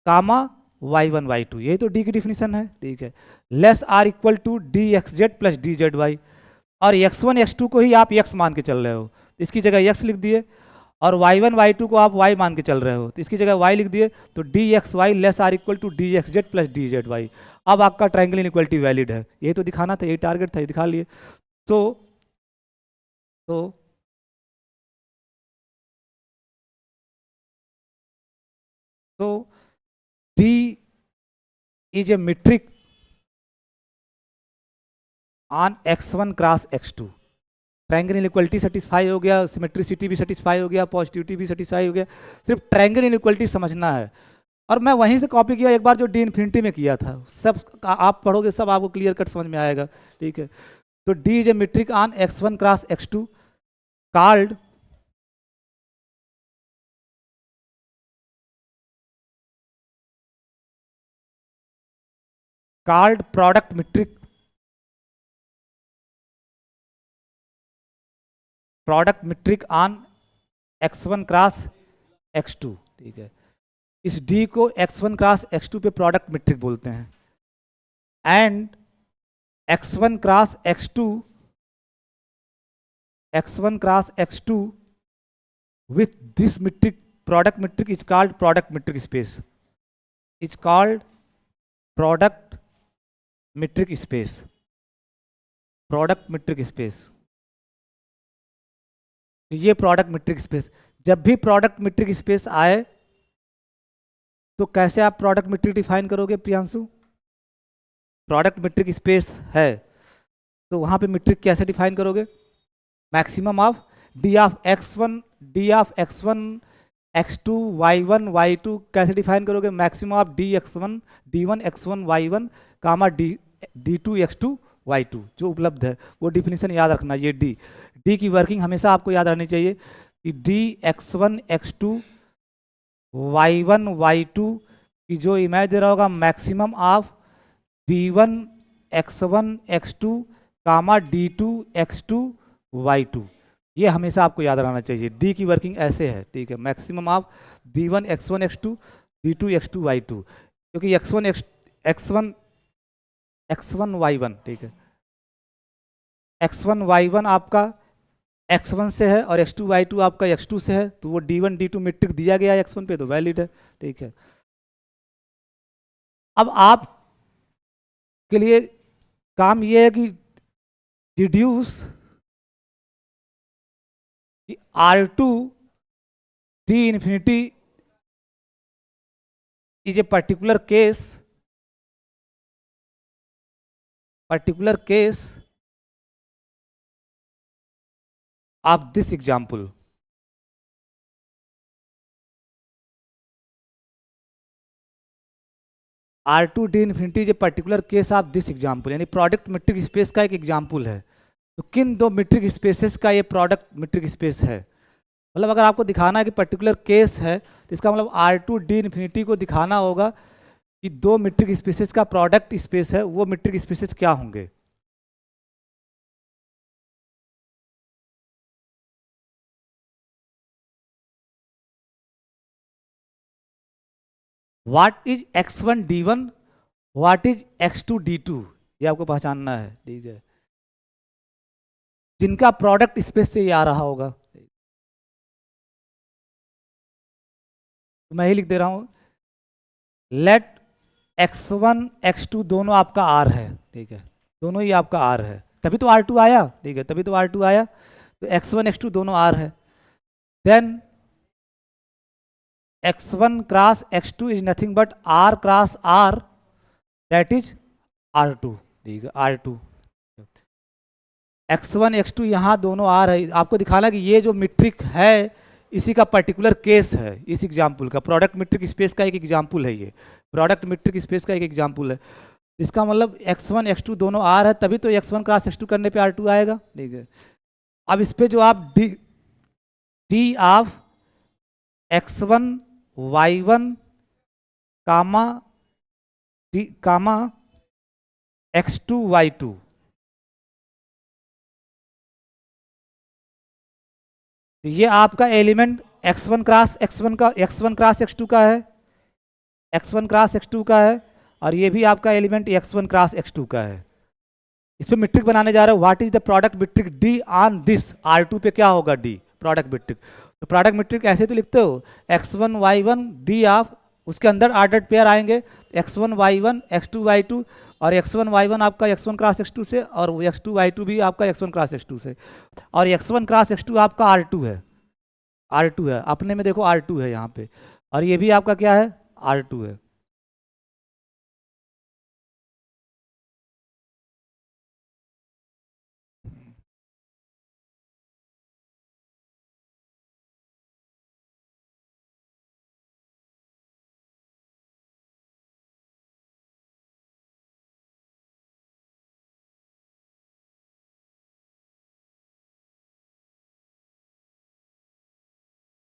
comma Y1 Y2, यही तो D की डिफिनीशन है, ठीक है। Less or equal to D x Z plus D Z Y, और X1 X2 को ही आप X मान के चल रहे हो, इसकी जगह X लिख दिए, और y1 y2 को आप y मान के चल रहे हो, तो इसकी जगह y लिख दिए, तो D x Y less or equal to D x Z plus D Z Y. अब आपका ट्रायंगल इनइक्वालिटी वैलिड है। ये तो दिखाना था, यही टारगेट था, ये दिखा लिए। तो तो तो D is a metric on x1 cross x2। Triangle inequality satisfy हो गया, सिमेट्रिसिटी भी सेटिस्फाई हो गया, पॉजिटिविटी भी सेटिस्फाई हो गया, सिर्फ ट्रायंगल इनइक्वालिटी समझना है। और मैं वहीं से कॉपी किया एक बार जो डी इन्फिनिटी में किया था, सब आप पढ़ोगे सब आपको क्लियर कट समझ में आएगा, ठीक है। तो D is a metric on x1 cross x2 called product metric on x1 cross x2, ठीक है। इस D को x1 क्रॉस x2 पे प्रोडक्ट मीट्रिक बोलते हैं। And x1 cross x2 with this metric product metric is called product metric space, is called product metric space, product metric space। ये product metric space, जब भी product metric space आए तो कैसे आप प्रोडक्ट मीट्रिक डिफाइन करोगे Priyanshu? Product metric space है तो वहां पे मीट्रिक कैसे डिफाइन करोगे? Maximum of D of x1 x2 y1 y2 कैसे डिफाइन करोगे? Maximum of d1 x1 y1 comma d2 x2 y2 जो उपलब्ध है वो डिफिनीशन याद रखना। ये डी की वर्किंग हमेशा आपको याद रहनी चाहिए कि D x1 x2 y1 y2 की जो इमेज दे रहा होगा maximum of d1 x1 x2 comma d2 x2 y2, ये हमेशा आपको याद रहना चाहिए। डी की वर्किंग ऐसे है, ठीक है। Maximum of d1 x1 x2 d2 x2 y2, क्योंकि x1 y1, ठीक है, x1 y1 आपका x1 से है और x2 y2 आपका x2 से है, तो वो d1 d2 मीट्रिक दिया गया है x1 पे तो वैलिड है, ठीक है। अब आप के लिए काम ये है कि deduce R2 D infinity is a particular case of this example. R2 D infinity is a particular case of this example, यानी प्रोडक्ट मीट्रिक स्पेस का एक एग्जाम्पल है। तो किन दो मीट्रिक स्पेसेस का ये प्रोडक्ट मीट्रिक स्पेस है? मतलब अगर आपको दिखाना है कि पर्टिकुलर केस है तो इसका मतलब R2 D इन्फिनिटी को दिखाना होगा कि दो मीट्रिक स्पेसेस का प्रोडक्ट स्पेस है, वो मीट्रिक स्पेसेस क्या होंगे? What is x1 d1, what is x2 d2, ये आपको पहचानना है, ठीक है। जिनका प्रोडक्ट स्पेस से ये आ रहा होगा, तो मैं ही लिख दे रहा हूं, लेट x1 x2 दोनों आपका R है, ठीक है, दोनों ही आपका R है, तभी तो R2 आया, ठीक है, तभी तो R2 आया। तो x1 x2 दोनों R है, then x1 cross x2 is nothing but R cross R, that is R2, ठीक है, R2। x1 x2 यहाँ दोनों R है, आपको दिखाना कि ये जो मीट्रिक है इसी का पर्टिकुलर केस है, इस एग्जाम्पल का प्रोडक्ट मीट्रिक स्पेस का एक एग्जाम्पल है, ये प्रोडक्ट मीट्रिक स्पेस का एक एग्जाम्पल है। इसका मतलब x1 x2 दोनों R है, तभी तो x1 क्रॉस x2 करने पे R2 आएगा, ठीक है। अब इस पे जो आप D of x1 y1 comma x2 y2, ये आपका एलिमेंट x1 क्रॉस x1 का x1 क्रॉस x2 का है, x1 क्रॉस x2 का है, और ये भी आपका एलिमेंट x1 क्रॉस x2 का है। इस पे मीट्रिक बनाने जा रहे हो, what is the product metric D on this R2 पे क्या होगा D प्रोडक्ट मीट्रिक। तो प्रोडक्ट मैट्रिक्स ऐसे तो लिखते हो x1 y1 d ऑफ, उसके अंदर ऑर्डर्ड पेयर आएंगे x1 y1 x2 y2, और x1 y1 आपका x1 क्रॉस x2 से, और x2 y2 भी आपका x1 क्रॉस x2 से, और x1 क्रॉस x2 आपका R2 है, R2 है अपने में, देखो R2 है यहाँ पे, और ये भी आपका क्या है, R2 है।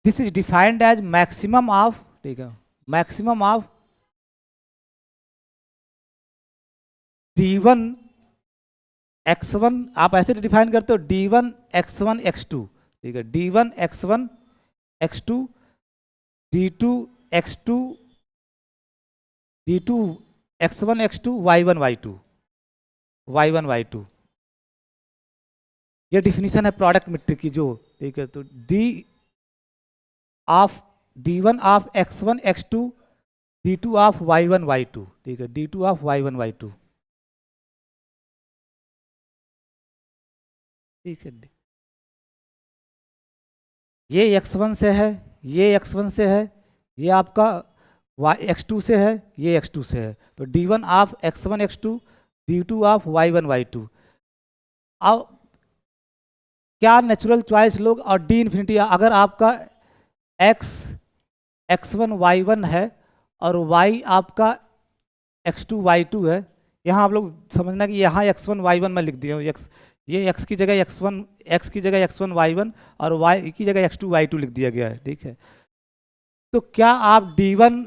This is defined as maximum of, ठीक है, मैक्सिमम ऑफ D1 x1, आप ऐसे डिफाइन करते हो D1 x1 x2, ठीक है, D1 x1 x2, D2 x2, D2 x1 x2 y1 y2, y1 y2, ये डिफिनीशन है प्रोडक्ट मैट्रिक्स की जो, ठीक है। तो D of D1 of x1 x2, D2 of y1 y2, ठीक है, D2 ऑफ y1 y2, ठीक है। ये x1 से है, ये x1 से है, ये आपका x2 से है, ये x2 से है, तो D1 of x1 x2, D2 of y1 y2। अब क्या नेचुरल चॉइस लोग, और डी इन्फिनिटी, अगर आपका x1 y1 है और y आपका x2 y2 है, यहाँ आप लोग समझना कि यहाँ x1 y1 में लिख दिया हूँ, ये x की जगह x की जगह x1 y1 और y की जगह x2 y2 लिख दिया गया है, ठीक है। तो क्या आप D1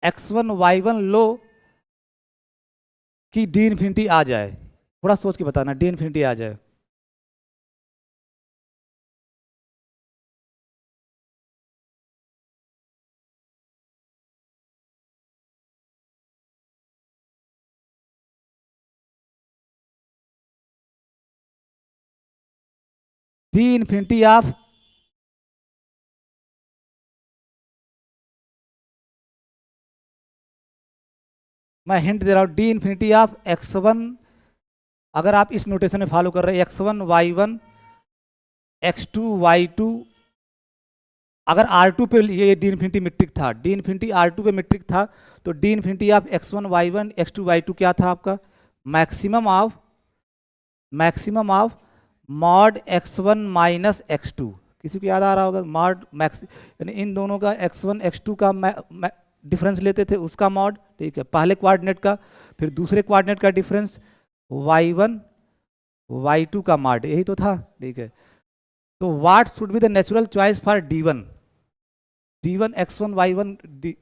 x1 y1 लो कि डी इन्फिनिटी आ जाए, थोड़ा सोच के बताना, डी इन्फिनिटी आ जाए। डी इन्फिनिटी ऑफ, मैं हिंट दे रहा हूं, डी इन्फिनिटी ऑफ x1, अगर आप इस नोटेशन में फॉलो कर रहे हैं x1 y1 x2 y2, अगर R2 पे ये डी इन्फिनिटी मैट्रिक था, डी इन्फिनिटी R2 पे मैट्रिक था, तो D infinity of x1 y1 x2 y2 क्या था आपका, maximum of mod x1 minus x2। किसी को याद आ रहा होगा मॉड मैक्स, यानी इन दोनों का x1 x2 का डिफरेंस लेते थे, उसका मॉड, ठीक है, पहले कोऑर्डिनेट का, फिर दूसरे कोऑर्डिनेट का डिफरेंस y1 y2 का मॉड, यही तो था, ठीक है। तो what should be the natural choice for D1, D1 x1 y1,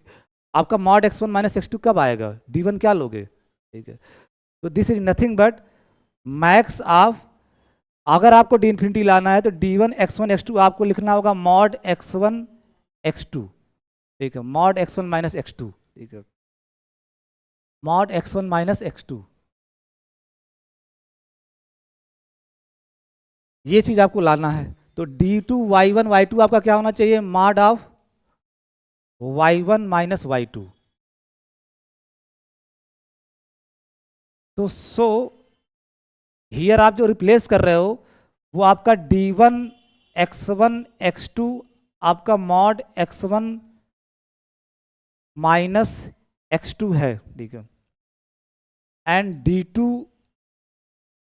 आपका मॉड x1 माइनस x2 कब आएगा, D1 क्या लोगे, ठीक है। तो this is nothing but max of, अगर आपको डी इन्फिनिटी लाना है तो D1 x1 x2 आपको लिखना होगा मॉड x1 x2, ठीक है, मॉड x1 माइनस x2, ठीक है, मॉड x1 माइनस x2, ये चीज आपको लाना है। तो D2 y1 y2 आपका क्या होना चाहिए, mod of y1 minus y2। तो सो हियर आप जो रिप्लेस कर रहे हो वो आपका D1 x1 x2 आपका मॉड x1 माइनस x2 है, ठीक है, एंड D2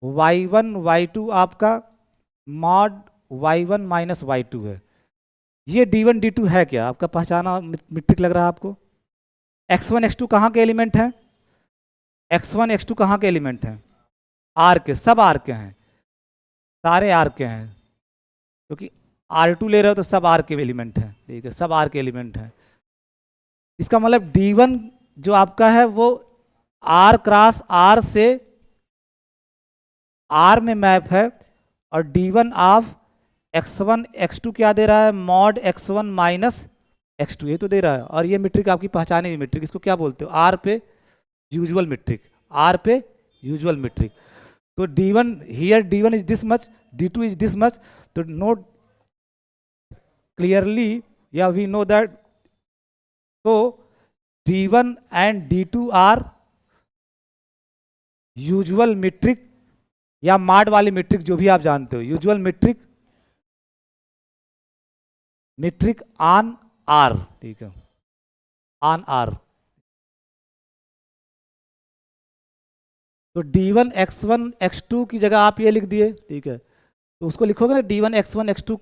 y1 y2 आपका मॉड y1 माइनस y2 है। ये D1 D2 है क्या, आपका पहचाना मैट्रिक लग रहा है आपको। x1 x2 कहाँ के एलिमेंट हैं, x1 x2 कहाँ के एलिमेंट हैं, आर के, सब आर के हैं, सारे आर के हैं, क्योंकि R2 ले रहे हो तो सब आर के एलिमेंट हैं, ठीक है, सब आर के एलिमेंट हैं। इसका मतलब D1 जो आपका है वो R क्रॉस R से R में मैप है, और D1 ऑफ x1 x2 क्या दे रहा है, मॉड x1 माइनस x2, ये तो दे रहा है। और ये मैट्रिक आपकी पहचानी हुई मैट्रिक, इसको क्या बोलते हो, R पे यूजुअल मैट्रिक, R पे यूजुअल मैट्रिक। तो D1 here D1 is this much, D2 is this much, तो नोट क्लियरली या वी नो दैट, तो D1 and D2 are usual metric या माड वाली मीट्रिक, जो भी आप जानते हो, usual metric, metric on R, ठीक है, ऑन आर। तो D1 X1 X2 की जगह आप ये लिख दिए, ठीक है, तो उसको लिखोगे ना D1 X1 X2,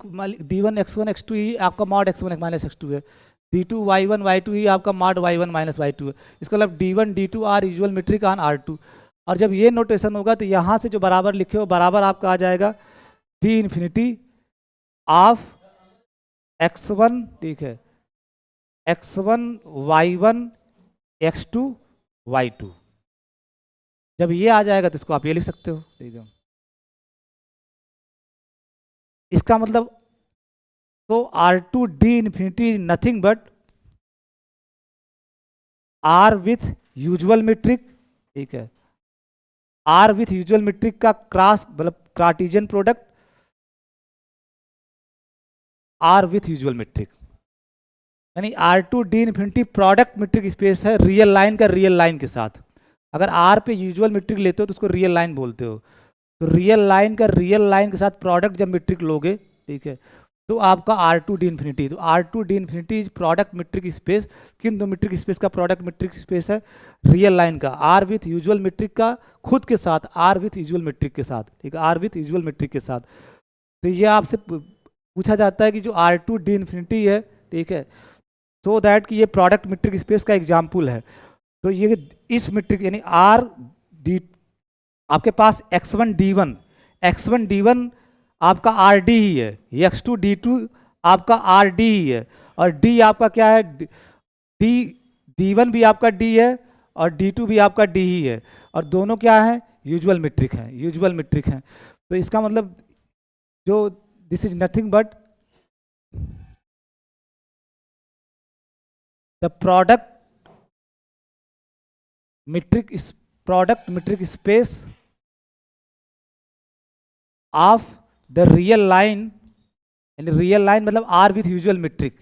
D1 X1 X2 ही आपका मॉड X1 माइनस X2 है, D2 Y1 Y2 ही आपका मॉड Y1 माइनस Y2 है। इसका मतलब D1 D2 are usual metric on R2। और जब ये नोटेशन होगा तो यहाँ से जो बराबर लिखे हो बराबर आपका आ जाएगा D इंफिनिटी ऑफ X1, ठीक है, X1 Y1 X2 Y2। जब ये आ जाएगा तो इसको आप ये लिख सकते हो, ठीक है। इसका मतलब तो R2 D infinity is nothing but R with usual metric, ठीक है, R विथ यूजुअल मीट्रिक का क्रॉस मतलब Cartesian product R with usual metric, यानी R2 D infinity product metric space है रियल लाइन का रियल लाइन के साथ। अगर R पे यूजुअल मीट्रिक लेते हो तो उसको रियल लाइन बोलते हो। तो रियल लाइन का रियल लाइन के साथ प्रोडक्ट जब मीट्रिक लोगे, ठीक है, तो आपका R2 D इंफिनिटी, तो R2 D infinity is product metric space. किन दो मीट्रिक स्पेस का प्रोडक्ट मीट्रिक स्पेस है? रियल लाइन का R विथ यूजुअल मीट्रिक का खुद के साथ, R विथ यूजुअल मीट्रिक के साथ, ठीक है, R विथ यूजुअल मीट्रिक के साथ। तो ये आपसे पूछा जाता है कि जो R2 D इंफिनिटी है, ठीक है, सो दैट कि ये प्रोडक्ट मीट्रिक स्पेस का एग्जाम्पल है। तो ये इस मीट्रिक यानी आर डी, आपके पास X1 D1 आपका आर डी ही है, X2 D2 आपका आर डी ही है, और डी आपका क्या है? डी, D1 भी आपका डी है और D2 भी आपका डी ही है, और दोनों क्या है? यूजुअल मीट्रिक है, यूजुअल मीट्रिक है। तो इसका मतलब जो this is nothing but the metric product metric space of the real line, यानी रियल लाइन मतलब आर विथ यूजुअल मीट्रिक,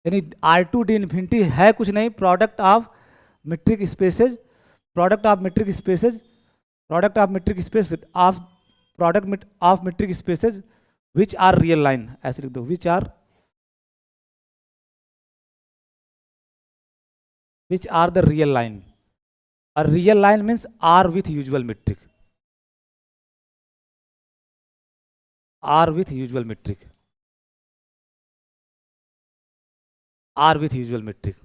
यानी R2 D इंफिनिटी है कुछ नहीं, product of metric spaces, product of metric spaces, product of metric space of product of metric spaces which are real line, ऐसे लिख दो, which are the real line. और real line means R with usual metric, R with usual metric, R with usual metric.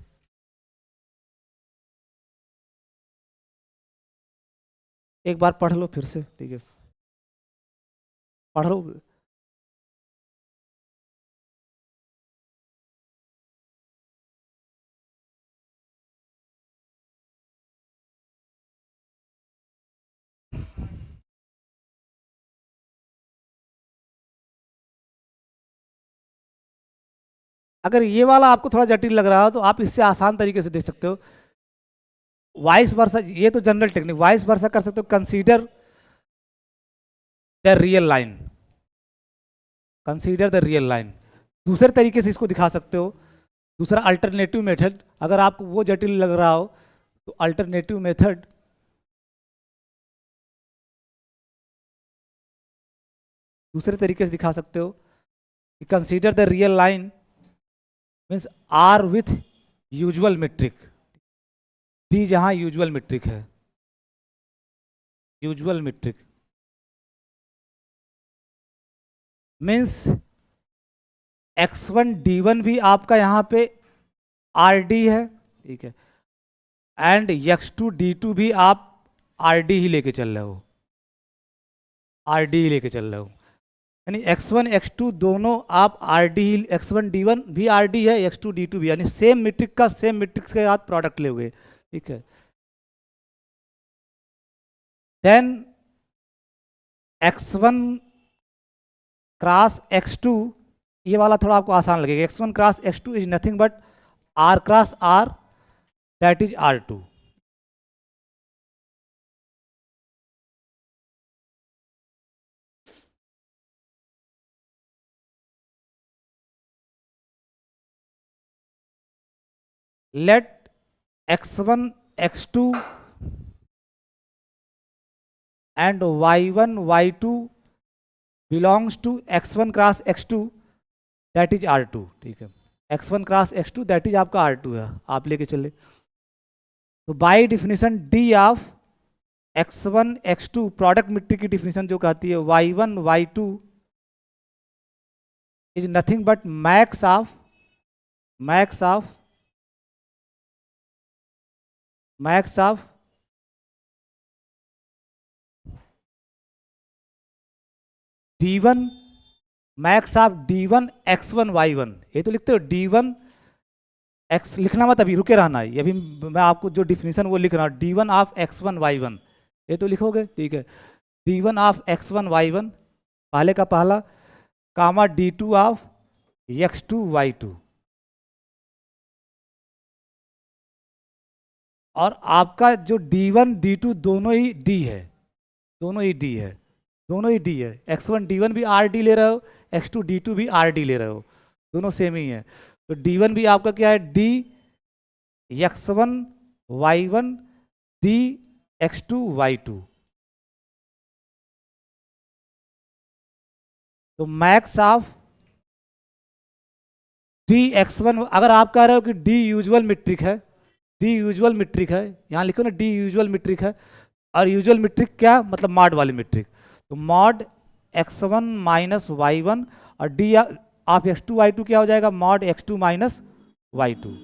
एक बार पढ़ लो फिर से, ठीक है, पढ़ लो। अगर ये वाला आपको थोड़ा जटिल लग रहा हो तो आप इससे आसान तरीके से देख सकते हो, वाइस वर्सा, ये तो जनरल टेक्निक, वाइस वर्सा कर सकते हो, consider the real line, consider the real line. दूसरे तरीके से इसको दिखा सकते हो, दूसरा अल्टरनेटिव मेथड, अगर आपको वो जटिल लग रहा हो तो अल्टरनेटिव मेथड, दूसरे तरीके से दिखा सकते हो कि consider the real line means R with usual metric, D जहां यूजुअल मेट्रिक है, usual metric means X1 D1 भी आपका यहाँ पे आर डी है, ठीक है, एंड X2 D2 भी आप आर डी ही लेके चल रहे हो, आर डी ही लेके चल रहे हो, यानी X1 X2 दोनों आप आर डी, X1 D1 भी आर डी है, X2 D2 भी, यानी सेम मीट्रिक का सेम मीट्रिक के साथ प्रोडक्ट लोगे, ठीक है। देन X1 क्रॉस X2, ये वाला थोड़ा आपको आसान लगेगा, X1 cross X2 is nothing but R cross R, that is R2। Let x1 x2 and y1 y2 belongs to x1 cross x2 that is R2। ठीक है, x1 cross x2 that is आपका R2 है, आप लेके चले। तो by definition D of x1 x2 product matrix की definition जो कहती है y1 y2 is nothing but max of D1 max of D1 x1 y1। ये तो लिखते हो D1 x, लिखना मत अभी, रुके रहना है, अभी मैं आपको जो डिफिनेशन वो लिख रहा हूँ। D1 ऑफ x1 y1 ये तो लिखोगे, ठीक है। D1 ऑफ x1 y1 पहले का पहला, कामा D2 ऑफ x2 y2, और आपका जो D1 D2 दोनों ही D है, x1 D1 भी RD ले रहे हो, x2 D2 भी RD ले रहे हो, दोनों सेम ही है। तो D1 भी आपका क्या है, D x1 y1 D x2 y2। तो मैक्स ऑफ D x1, अगर आप कह रहे हो कि D यूजुअल मीट्रिक है, यहाँ लिखो ना D यूजुअल मीट्रिक है, और यूजुअल मीट्रिक क्या मतलब मॉड वाली मीट्रिक। तो मॉड x1 माइनस y1 और D ऑफ x2 y2 क्या हो जाएगा, मॉड x2 माइनस y2।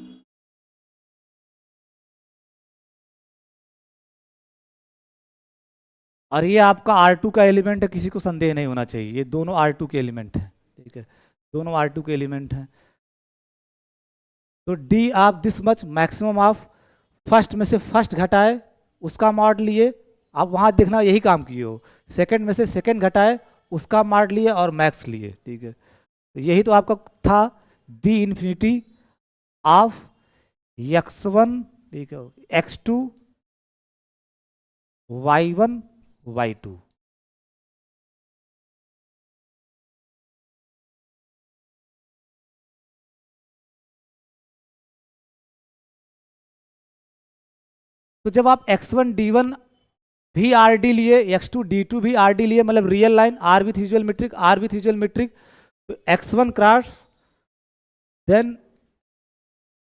और ये आपका R2 का एलिमेंट है, किसी को संदेह नहीं होना चाहिए, ये दोनों R2 के एलिमेंट हैं, ठीक है, दोनों R2 के एलिमेंट हैं। तो D of this much maximum of first में से फर्स्ट घटाए उसका मॉड लिए, आप वहाँ देखना यही काम किए हो, सेकंड में से सेकंड घटाए उसका मॉड लिए और मैक्स लिए, ठीक है। तो यही तो आपका था D इंफिनिटी ऑफ x1, ठीक है, x2 y1 y2। तो जब आप x1 D1 भी RD लिए, x2 D2 भी RD लिए, मतलब real line R with usual metric, तो x1 cross then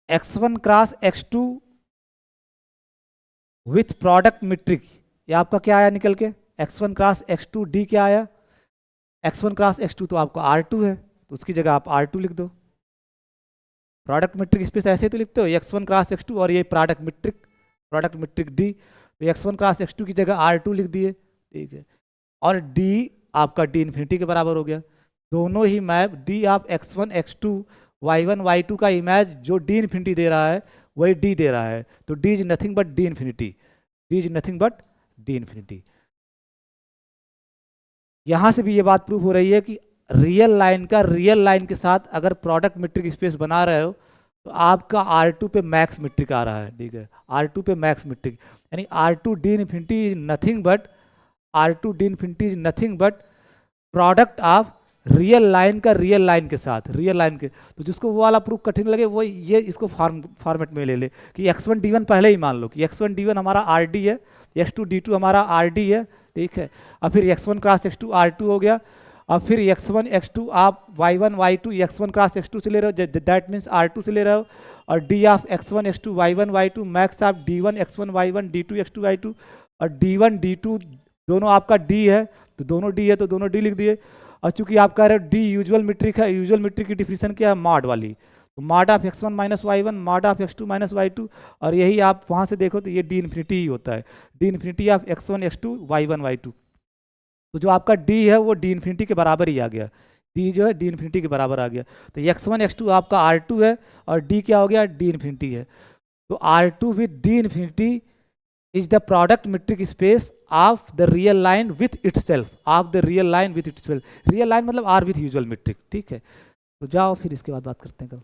x1 cross x2 with product metric, ये आपका क्या आया निकल के, x1 क्रॉस x2 D क्या आया, x1 क्रॉस x2 तो आपका R2 है, तो उसकी जगह आप R2 लिख दो। प्रोडक्ट मीट्रिक स्पेस ऐसे तो लिखते हो x1 क्रॉस x2, और ये प्रोडक्ट मीट्रिक D, तो x1 क्रॉस x2 की जगह R2 लिख दिए, ठीक है। और D आपका D इन्फिनिटी के बराबर हो गया। दोनों ही map D of x1 x2 y1 y2 का इमेज जो D इन्फिनिटी दे रहा है वही D दे रहा है, तो D is nothing but D infinity. यहां से भी ये बात प्रूफ हो रही है कि रियल लाइन के साथ अगर प्रोडक्ट मीट्रिक स्पेस बना रहे हो तो आपका R2 पे मैक्स मीट्रिक आ रहा है, ठीक है, R2 पे मैक्स मीट्रिक, यानी R2 D infinity is nothing but product of real line के साथ, तो जिसको वो वाला प्रूफ कठिन लगे वो ये इसको फॉर्मेट में ले ले कि x1 D1 पहले ही मान लो कि x1 D1 हमारा RD है, x2 D2 हमारा RD है, ठीक है, और फिर x1 क्रॉस x2 R2 हो गया, और फिर x1 x2 आप y1 y2 x1 cross x2 से ले रहे हो, दैट मीन्स R2 से ले रहे हो, और D of x1 x2 y1 y2 max of D1 x1 y1 D2 x2 y2, और D1 D2 दोनों आपका D है, तो दोनों D है तो दोनों D लिख दिए। और चूंकि आप कह रहे हो D यूजुअल मीट्रिक है, यूजुअल मीट्रिक की डिफिनेशन क्या है, मॉड वाली, तो mod of x1 minus y1 mod of x2 minus y2, और यही आप वहाँ से देखो तो ये D इन्फिनिटी ही होता है, D infinity of x1 x2 y1 y2। तो जो आपका D है वो D इन्फिनिटी के बराबर ही आ गया, D जो है D इन्फिनिटी के बराबर आ गया, तो x1 x2 आपका R2 है और D क्या हो गया, D इन्फिनिटी है। तो R2 with D infinity is the product metric space of the real line with itself, real line मतलब R with usual metric, ठीक है। तो जाओ फिर इसके बाद बात करते हैं कल।